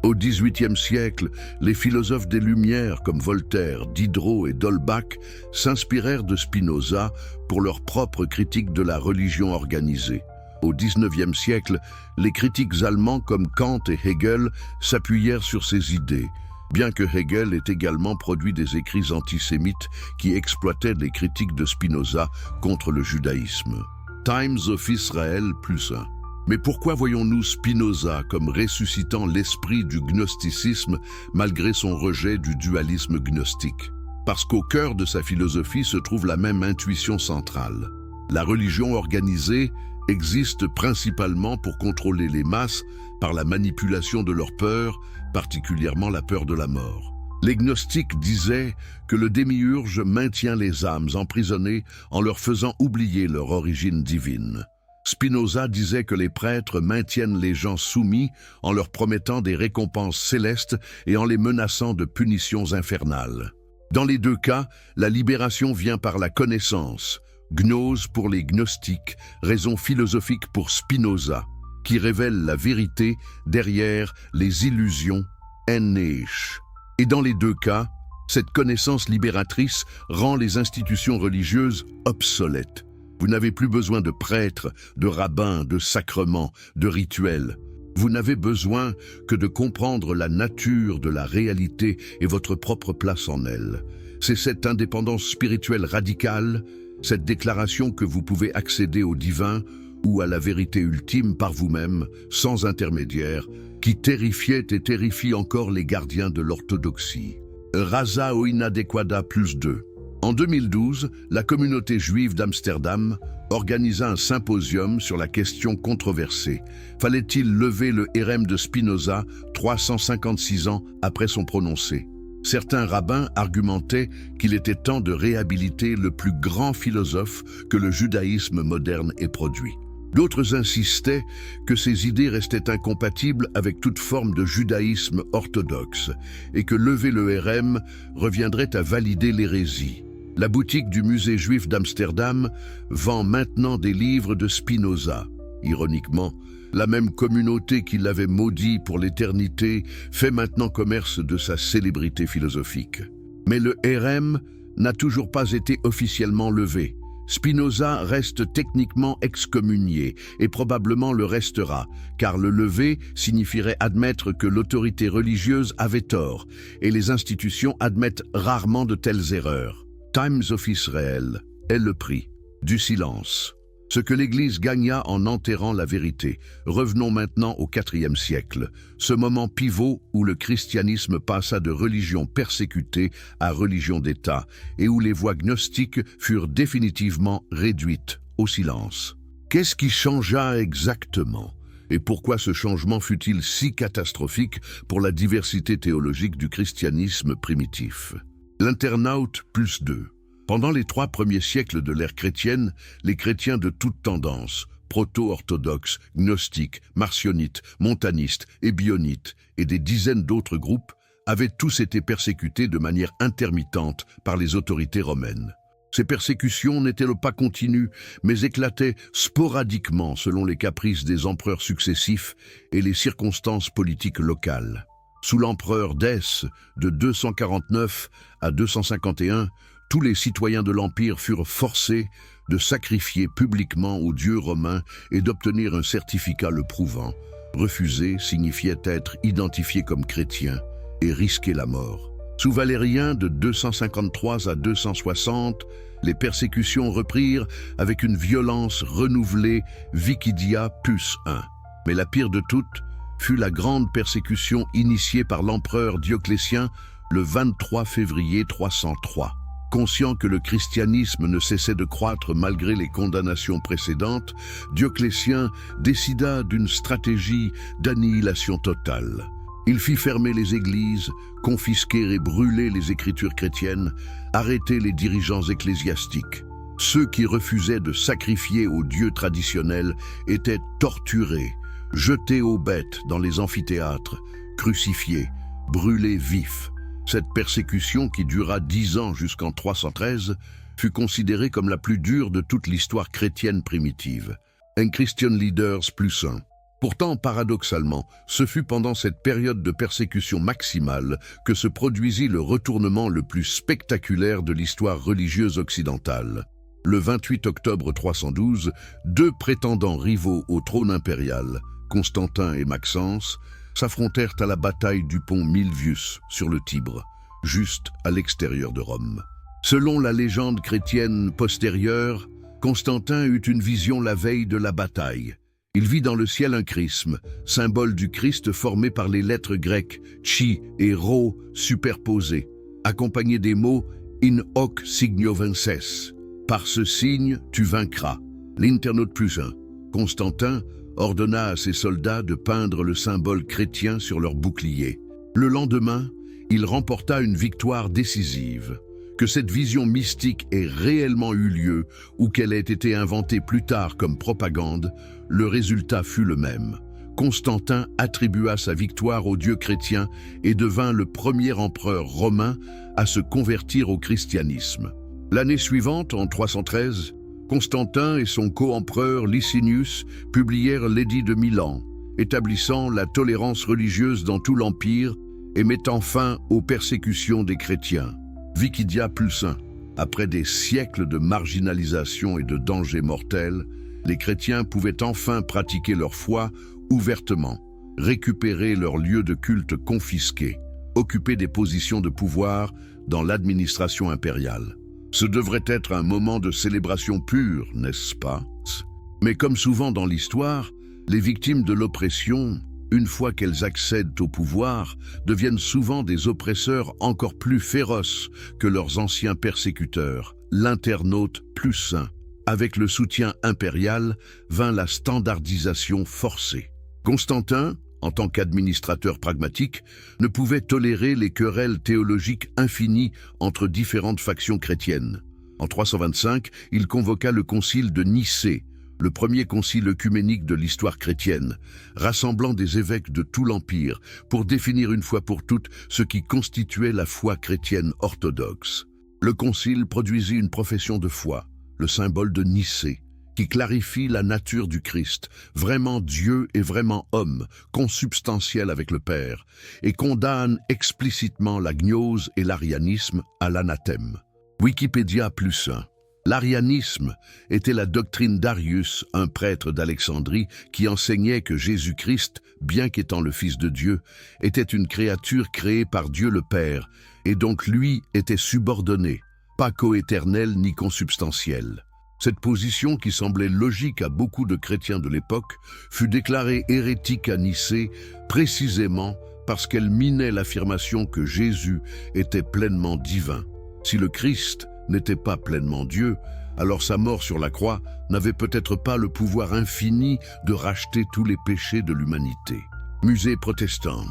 Au XVIIIe siècle, les philosophes des Lumières comme Voltaire, Diderot et d'Holbach s'inspirèrent de Spinoza pour leur propre critique de la religion organisée. Au XIXe siècle, les critiques allemands comme Kant et Hegel s'appuyèrent sur ces idées, bien que Hegel ait également produit des écrits antisémites qui exploitaient les critiques de Spinoza contre le judaïsme. Times of Israel plus 1. Mais pourquoi voyons-nous Spinoza comme ressuscitant l'esprit du gnosticisme malgré son rejet du dualisme gnostique? Parce qu'au cœur de sa philosophie se trouve la même intuition centrale. La religion organisée existe principalement pour contrôler les masses par la manipulation de leur peur, particulièrement la peur de la mort. Les gnostiques disaient que le démiurge maintient les âmes emprisonnées en leur faisant oublier leur origine divine. Spinoza disait que les prêtres maintiennent les gens soumis en leur promettant des récompenses célestes et en les menaçant de punitions infernales. Dans les deux cas, la libération vient par la connaissance, gnose pour les gnostiques, raison philosophique pour Spinoza, qui révèle la vérité derrière les illusions Ennesh. Et dans les deux cas, cette connaissance libératrice rend les institutions religieuses obsolètes. Vous n'avez plus besoin de prêtres, de rabbins, de sacrements, de rituels. Vous n'avez besoin que de comprendre la nature de la réalité et votre propre place en elle. C'est cette indépendance spirituelle radicale, cette déclaration que vous pouvez accéder au divin ou à la vérité ultime par vous-même, sans intermédiaire, qui terrifiait et terrifie encore les gardiens de l'orthodoxie. Raza o inadequada plus 2. En 2012, la communauté juive d'Amsterdam organisa un symposium sur la question controversée. Fallait-il lever le hérem de Spinoza 356 ans après son prononcé? Certains rabbins argumentaient qu'il était temps de réhabiliter le plus grand philosophe que le judaïsme moderne ait produit. D'autres insistaient que ces idées restaient incompatibles avec toute forme de judaïsme orthodoxe et que lever le hérem reviendrait à valider l'hérésie. La boutique du musée juif d'Amsterdam vend maintenant des livres de Spinoza. Ironiquement, la même communauté qui l'avait maudit pour l'éternité fait maintenant commerce de sa célébrité philosophique. Mais le hérem n'a toujours pas été officiellement levé. Spinoza reste techniquement excommunié et probablement le restera, car le lever signifierait admettre que l'autorité religieuse avait tort et les institutions admettent rarement de telles erreurs. Times of Israel est le prix du silence. Ce que l'Église gagna en enterrant la vérité. Revenons maintenant au IVe siècle, ce moment pivot où le christianisme passa de religion persécutée à religion d'État et où les voies gnostiques furent définitivement réduites au silence. Qu'est-ce qui changea exactement? Et pourquoi ce changement fut-il si catastrophique pour la diversité théologique du christianisme primitif? L'internaute +2. Pendant les 3 premiers siècles de l'ère chrétienne, les chrétiens de toutes tendances, proto-orthodoxes, gnostiques, marcionites, montanistes, ebionites et des dizaines d'autres groupes, avaient tous été persécutés de manière intermittente par les autorités romaines. Ces persécutions n'étaient pas continues, mais éclataient sporadiquement selon les caprices des empereurs successifs et les circonstances politiques locales. Sous l'empereur Dèce, de 249 à 251, tous les citoyens de l'Empire furent forcés de sacrifier publiquement aux dieux romains et d'obtenir un certificat le prouvant. Refuser signifiait être identifié comme chrétien et risquer la mort. Sous Valérien, de 253 à 260, les persécutions reprirent avec une violence renouvelée, Vicidia +1. Mais la pire de toutes fut la grande persécution initiée par l'empereur Dioclétien le 23 février 303. Conscient que le christianisme ne cessait de croître malgré les condamnations précédentes, Dioclétien décida d'une stratégie d'annihilation totale. Il fit fermer les églises, confisquer et brûler les écritures chrétiennes, arrêter les dirigeants ecclésiastiques. Ceux qui refusaient de sacrifier aux dieux traditionnels étaient torturés, jetés aux bêtes dans les amphithéâtres, crucifiés, brûlés vifs. Cette persécution, qui dura 10 ans jusqu'en 313, fut considérée comme la plus dure de toute l'histoire chrétienne primitive. Un Christian Leaders +1. Pourtant, paradoxalement, ce fut pendant cette période de persécution maximale que se produisit le retournement le plus spectaculaire de l'histoire religieuse occidentale. Le 28 octobre 312, 2 prétendants rivaux au trône impérial, Constantin et Maxence, s'affrontèrent à la bataille du pont Milvius sur le Tibre, juste à l'extérieur de Rome. Selon la légende chrétienne postérieure, Constantin eut une vision la veille de la bataille. Il vit dans le ciel un chrisme, symbole du Christ formé par les lettres grecques chi et rho superposées, accompagné des mots in hoc signo vinces. Par ce signe, tu vaincras. L'internaute +1. Constantin ordonna à ses soldats de peindre le symbole chrétien sur leurs boucliers. Le lendemain, il remporta une victoire décisive. Que cette vision mystique ait réellement eu lieu ou qu'elle ait été inventée plus tard comme propagande, le résultat fut le même. Constantin attribua sa victoire aux dieux chrétiens et devint le premier empereur romain à se convertir au christianisme. L'année suivante, en 313, Constantin et son co-empereur Licinius publièrent l'édit de Milan, établissant la tolérance religieuse dans tout l'Empire et mettant fin aux persécutions des chrétiens. Vicidia +1. Après des siècles de marginalisation et de dangers mortels, les chrétiens pouvaient enfin pratiquer leur foi ouvertement, récupérer leurs lieux de culte confisqués, occuper des positions de pouvoir dans l'administration impériale. Ce devrait être un moment de célébration pure, n'est-ce pas? Mais comme souvent dans l'histoire, les victimes de l'oppression une fois qu'elles accèdent au pouvoir, deviennent souvent des oppresseurs encore plus féroces que leurs anciens persécuteurs, l'internaute plus sain. Avec le soutien impérial vint la standardisation forcée. Constantin, en tant qu'administrateur pragmatique, ne pouvait tolérer les querelles théologiques infinies entre différentes factions chrétiennes. En 325, il convoqua le concile de Nicée, le premier concile œcuménique de l'histoire chrétienne, rassemblant des évêques de tout l'Empire pour définir une fois pour toutes ce qui constituait la foi chrétienne orthodoxe. Le concile produisit une profession de foi, le symbole de Nicée, qui clarifie la nature du Christ, vraiment Dieu et vraiment homme, consubstantiel avec le Père, et condamne explicitement la gnose et l'arianisme à l'anathème. Wikipédia plus 1. L'arianisme était la doctrine d'Arius, un prêtre d'Alexandrie, qui enseignait que Jésus-Christ, bien qu'étant le Fils de Dieu, était une créature créée par Dieu le Père, et donc lui était subordonné, pas coéternel ni consubstantiel. Cette position, qui semblait logique à beaucoup de chrétiens de l'époque, fut déclarée hérétique à Nicée, précisément parce qu'elle minait l'affirmation que Jésus était pleinement divin. Si le Christ n'était pas pleinement Dieu, alors sa mort sur la croix n'avait peut-être pas le pouvoir infini de racheter tous les péchés de l'humanité. Musée protestant.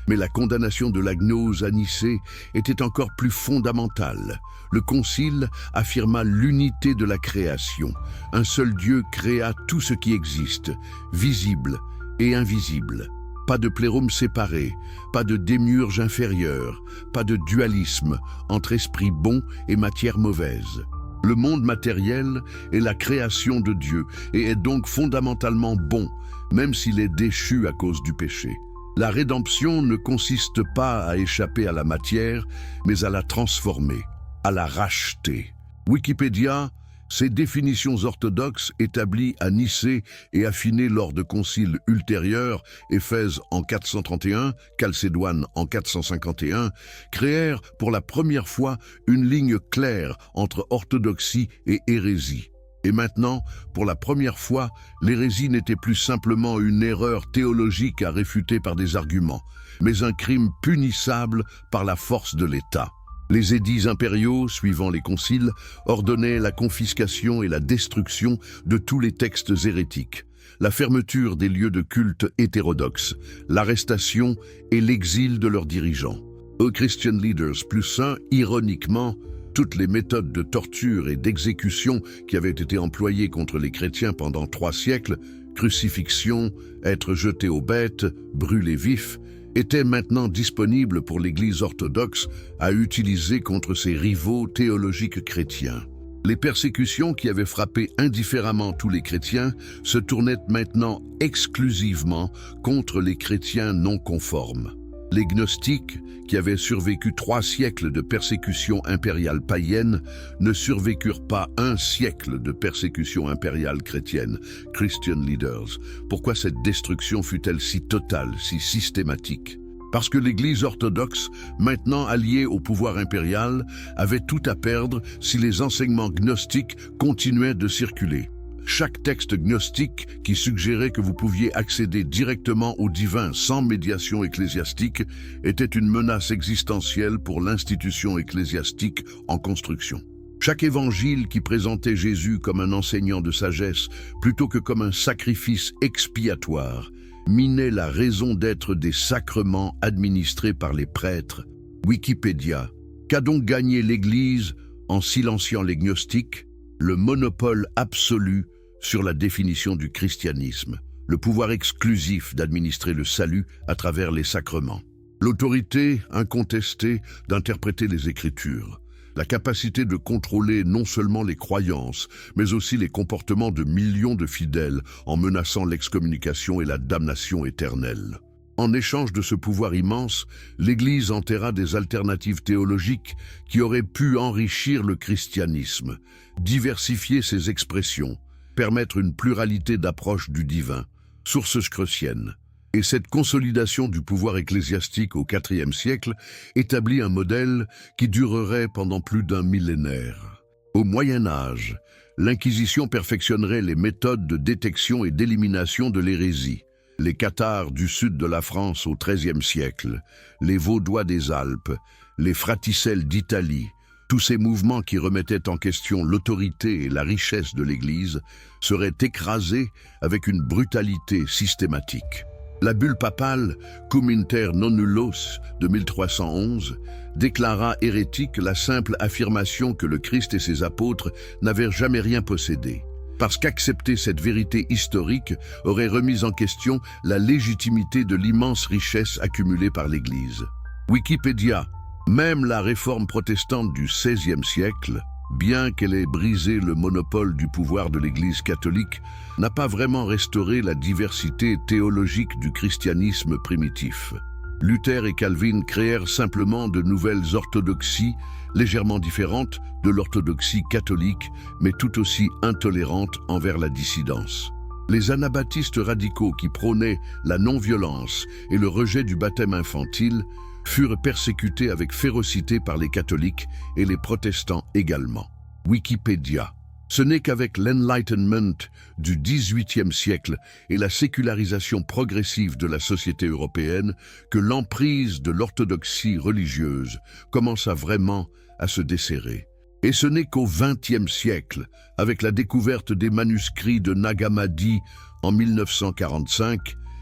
Mais la condamnation de la gnose à Nicée était encore plus fondamentale. Le concile affirma l'unité de la création. Un seul Dieu créa tout ce qui existe, visible et invisible. Pas de plérum séparé, pas de démiurge inférieur, pas de dualisme entre esprit bon et matière mauvaise. Le monde matériel est la création de Dieu et est donc fondamentalement bon, même s'il est déchu à cause du péché. La rédemption ne consiste pas à échapper à la matière, mais à la transformer, à la racheter. Wikipédia, ces définitions orthodoxes établies à Nicée et affinées lors de conciles ultérieurs, Éphèse en 431, Chalcédoine en 451, créèrent pour la première fois une ligne claire entre orthodoxie et hérésie. Et maintenant, pour la première fois, l'hérésie n'était plus simplement une erreur théologique à réfuter par des arguments, mais un crime punissable par la force de l'État. Les édits impériaux, suivant les conciles, ordonnaient la confiscation et la destruction de tous les textes hérétiques, la fermeture des lieux de culte hétérodoxes, l'arrestation et l'exil de leurs dirigeants. Aux Christian Leaders plus 1, ironiquement, toutes les méthodes de torture et d'exécution qui avaient été employées contre les chrétiens pendant 3 siècles, crucifixion, être jeté aux bêtes, brûlé vif, étaient maintenant disponibles pour l'Église orthodoxe à utiliser contre ses rivaux théologiques chrétiens. Les persécutions qui avaient frappé indifféremment tous les chrétiens se tournaient maintenant exclusivement contre les chrétiens non conformes. Les gnostiques, qui avaient survécu 3 siècles de persécution impériale païenne, ne survécurent pas 1 siècle de persécution impériale chrétienne, Christian Leaders. Pourquoi cette destruction fut-elle si totale, si systématique ? Parce que l'Église orthodoxe, maintenant alliée au pouvoir impérial, avait tout à perdre si les enseignements gnostiques continuaient de circuler. Chaque texte gnostique qui suggérait que vous pouviez accéder directement au divin sans médiation ecclésiastique était une menace existentielle pour l'institution ecclésiastique en construction. Chaque évangile qui présentait Jésus comme un enseignant de sagesse plutôt que comme un sacrifice expiatoire minait la raison d'être des sacrements administrés par les prêtres. Wikipédia. Qu'a donc gagné l'Église en silenciant les gnostiques ? Le monopole absolu sur la définition du christianisme, le pouvoir exclusif d'administrer le salut à travers les sacrements, l'autorité incontestée d'interpréter les Écritures, la capacité de contrôler non seulement les croyances, mais aussi les comportements de millions de fidèles en menaçant l'excommunication et la damnation éternelle. En échange de ce pouvoir immense, l'Église enterra des alternatives théologiques qui auraient pu enrichir le christianisme, diversifier ses expressions, permettre une pluralité d'approches du divin, sources screuciennes. Et cette consolidation du pouvoir ecclésiastique au IVe siècle établit un modèle qui durerait pendant plus d'1 millénaire. Au Moyen Âge, l'Inquisition perfectionnerait les méthodes de détection et d'élimination de l'hérésie. Les Cathares du sud de la France au XIIIe siècle, les Vaudois des Alpes, les Fraticelles d'Italie, tous ces mouvements qui remettaient en question l'autorité et la richesse de l'Église seraient écrasés avec une brutalité systématique. La bulle papale Cum inter nonnulos de 1311 déclara hérétique la simple affirmation que le Christ et ses apôtres n'avaient jamais rien possédé, parce qu'accepter cette vérité historique aurait remis en question la légitimité de l'immense richesse accumulée par l'Église. Wikipédia. Même la réforme protestante du XVIe siècle, bien qu'elle ait brisé le monopole du pouvoir de l'Église catholique, n'a pas vraiment restauré la diversité théologique du christianisme primitif. Luther et Calvin créèrent simplement de nouvelles orthodoxies, légèrement différentes de l'orthodoxie catholique, mais tout aussi intolérantes envers la dissidence. Les anabaptistes radicaux qui prônaient la non-violence et le rejet du baptême infantile furent persécutés avec férocité par les catholiques et les protestants également. Wikipédia. Ce n'est qu'avec l'Enlightenment du XVIIIe siècle et la sécularisation progressive de la société européenne que l'emprise de l'orthodoxie religieuse commença vraiment à se desserrer. Et ce n'est qu'au XXe siècle, avec la découverte des manuscrits de Nag Hammadi en 1945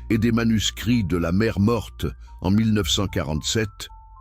et des manuscrits de la Mer Morte en 1947,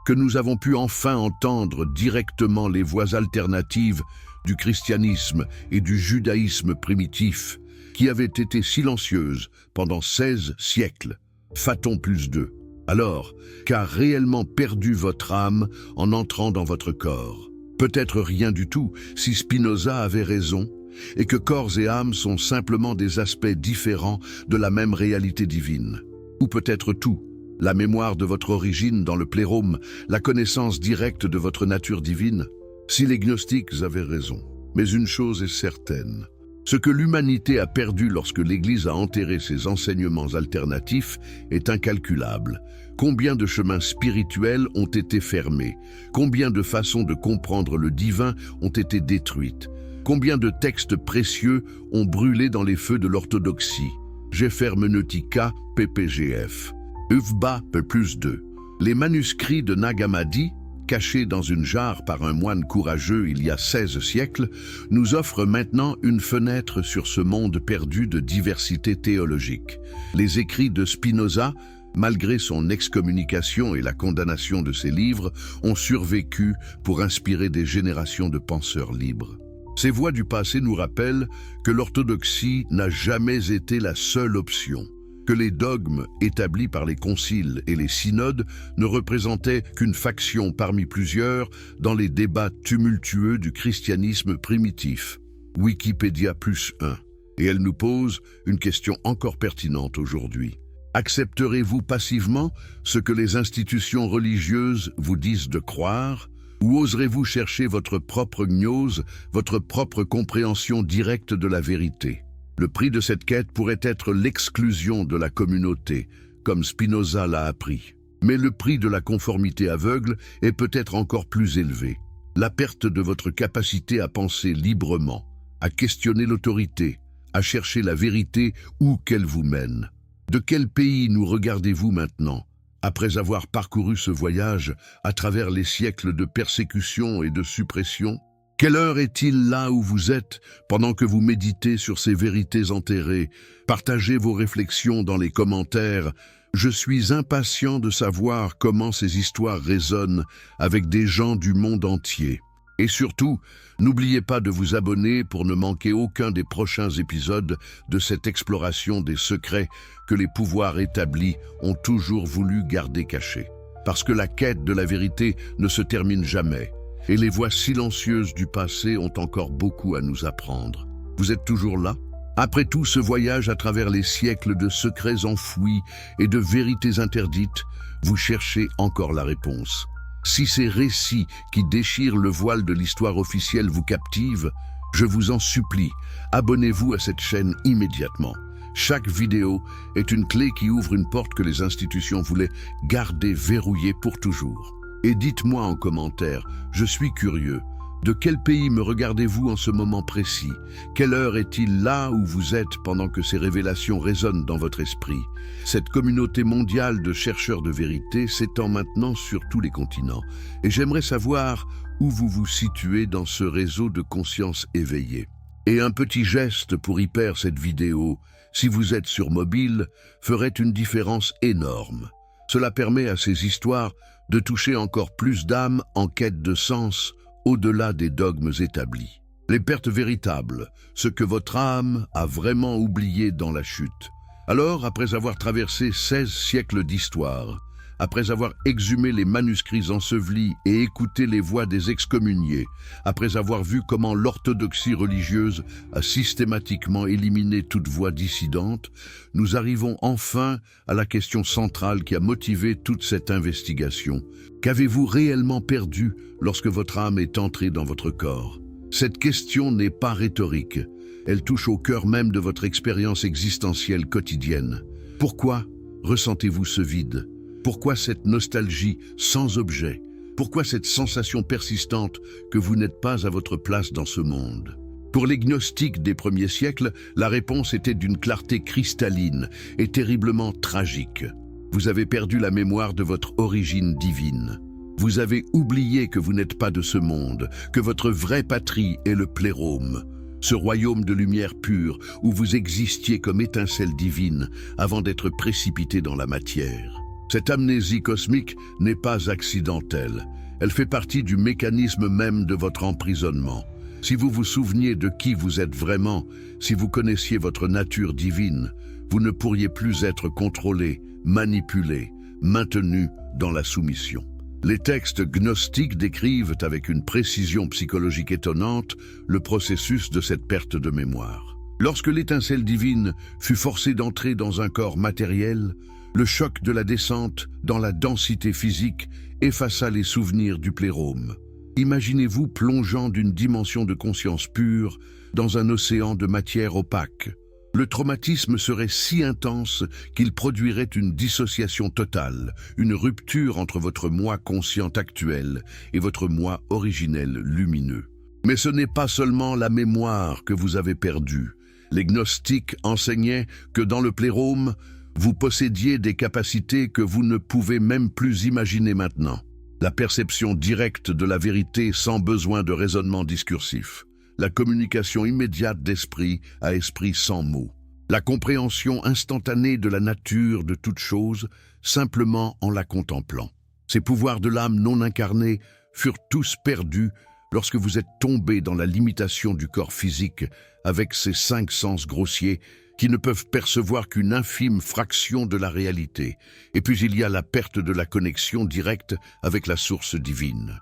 que nous avons pu enfin entendre directement les voix alternatives du christianisme et du judaïsme primitif, qui avaient été silencieuses pendant 16 siècles. Phaton +2. Alors, qu'a réellement perdu votre âme en entrant dans votre corps? Peut-être rien du tout, si Spinoza avait raison, et que corps et âme sont simplement des aspects différents de la même réalité divine. Ou peut-être tout, la mémoire de votre origine dans le plérôme, la connaissance directe de votre nature divine. Si les gnostiques avaient raison. Mais une chose est certaine, ce que l'humanité a perdu lorsque l'Église a enterré ses enseignements alternatifs est incalculable. Combien de chemins spirituels ont été fermés? Combien de façons de comprendre le divin ont été détruites? Combien de textes précieux ont brûlé dans les feux de l'orthodoxie? Gefermeneutica, ppgf. Uvba, P+2. Les manuscrits de Nag Hammadi, cachés dans une jarre par un moine courageux il y a 16 siècles, nous offrent maintenant une fenêtre sur ce monde perdu de diversité théologique. Les écrits de Spinoza, malgré son excommunication et la condamnation de ses livres, ont survécu pour inspirer des générations de penseurs libres. Ces voix du passé nous rappellent que l'orthodoxie n'a jamais été la seule option, que les dogmes établis par les conciles et les synodes ne représentaient qu'une faction parmi plusieurs dans les débats tumultueux du christianisme primitif. Wikipédia +1. Et elle nous pose une question encore pertinente aujourd'hui. Accepterez-vous passivement ce que les institutions religieuses vous disent de croire? Ou oserez-vous chercher votre propre gnose, votre propre compréhension directe de la vérité? Le prix de cette quête pourrait être l'exclusion de la communauté, comme Spinoza l'a appris. Mais le prix de la conformité aveugle est peut-être encore plus élevé. La perte de votre capacité à penser librement, à questionner l'autorité, à chercher la vérité où qu'elle vous mène. De quel pays nous regardez-vous maintenant, après avoir parcouru ce voyage à travers les siècles de persécution et de suppression? Quelle heure est-il là où vous êtes pendant que vous méditez sur ces vérités enterrées? Partagez vos réflexions dans les commentaires. Je suis impatient de savoir comment ces histoires résonnent avec des gens du monde entier. Et surtout, n'oubliez pas de vous abonner pour ne manquer aucun des prochains épisodes de cette exploration des secrets que les pouvoirs établis ont toujours voulu garder cachés. Parce que la quête de la vérité ne se termine jamais. Et les voix silencieuses du passé ont encore beaucoup à nous apprendre. Vous êtes toujours là? Après tout ce voyage à travers les siècles de secrets enfouis et de vérités interdites, vous cherchez encore la réponse. Si ces récits qui déchirent le voile de l'histoire officielle vous captivent, je vous en supplie, abonnez-vous à cette chaîne immédiatement. Chaque vidéo est une clé qui ouvre une porte que les institutions voulaient garder verrouillée pour toujours. Et dites-moi en commentaire, je suis curieux, De quel pays me regardez-vous en ce moment précis? Quelle heure est-il là où vous êtes pendant que ces révélations résonnent dans votre esprit? Cette communauté mondiale de chercheurs de vérité s'étend maintenant sur tous les continents. Et j'aimerais savoir où vous vous situez dans ce réseau de conscience éveillée. Et un petit geste pour y perdre cette vidéo, si vous êtes sur mobile, ferait une différence énorme. Cela permet à ces histoires de toucher encore plus d'âmes en quête de sens, au-delà des dogmes établis. Les pertes véritables, ce que votre âme a vraiment oublié dans la chute. Alors, après avoir traversé 16 siècles d'histoire, après avoir exhumé les manuscrits ensevelis et écouté les voix des excommuniés, après avoir vu comment l'orthodoxie religieuse a systématiquement éliminé toute voix dissidente, nous arrivons enfin à la question centrale qui a motivé toute cette investigation. Qu'avez-vous réellement perdu lorsque votre âme est entrée dans votre corps? Cette question n'est pas rhétorique. Elle touche au cœur même de votre expérience existentielle quotidienne. Pourquoi ressentez-vous ce vide? Pourquoi cette nostalgie sans objet? Pourquoi cette sensation persistante que vous n'êtes pas à votre place dans ce monde? Pour les gnostiques des premiers siècles, la réponse était d'une clarté cristalline et terriblement tragique. Vous avez perdu la mémoire de votre origine divine. Vous avez oublié que vous n'êtes pas de ce monde, que votre vraie patrie est le plérôme, ce royaume de lumière pure où vous existiez comme étincelle divine avant d'être précipité dans la matière. Cette amnésie cosmique n'est pas accidentelle. Elle fait partie du mécanisme même de votre emprisonnement. Si vous vous souveniez de qui vous êtes vraiment, si vous connaissiez votre nature divine, vous ne pourriez plus être contrôlé, manipulé, maintenu dans la soumission. Les textes gnostiques décrivent avec une précision psychologique étonnante le processus de cette perte de mémoire. Lorsque l'étincelle divine fut forcée d'entrer dans un corps matériel, le choc de la descente dans la densité physique effaça les souvenirs du plérôme. Imaginez-vous plongeant d'une dimension de conscience pure dans un océan de matière opaque. Le traumatisme serait si intense qu'il produirait une dissociation totale, une rupture entre votre moi conscient actuel et votre moi originel lumineux. Mais ce n'est pas seulement la mémoire que vous avez perdue. Les gnostiques enseignaient que dans le plérôme, vous possédiez des capacités que vous ne pouvez même plus imaginer maintenant. La perception directe de la vérité sans besoin de raisonnement discursif. La communication immédiate d'esprit à esprit sans mots. La compréhension instantanée de la nature de toute chose, simplement en la contemplant. Ces pouvoirs de l'âme non incarnée furent tous perdus lorsque vous êtes tombé dans la limitation du corps physique avec ses 5 sens grossiers qui ne peuvent percevoir qu'une infime fraction de la réalité. Et puis il y a la perte de la connexion directe avec la source divine.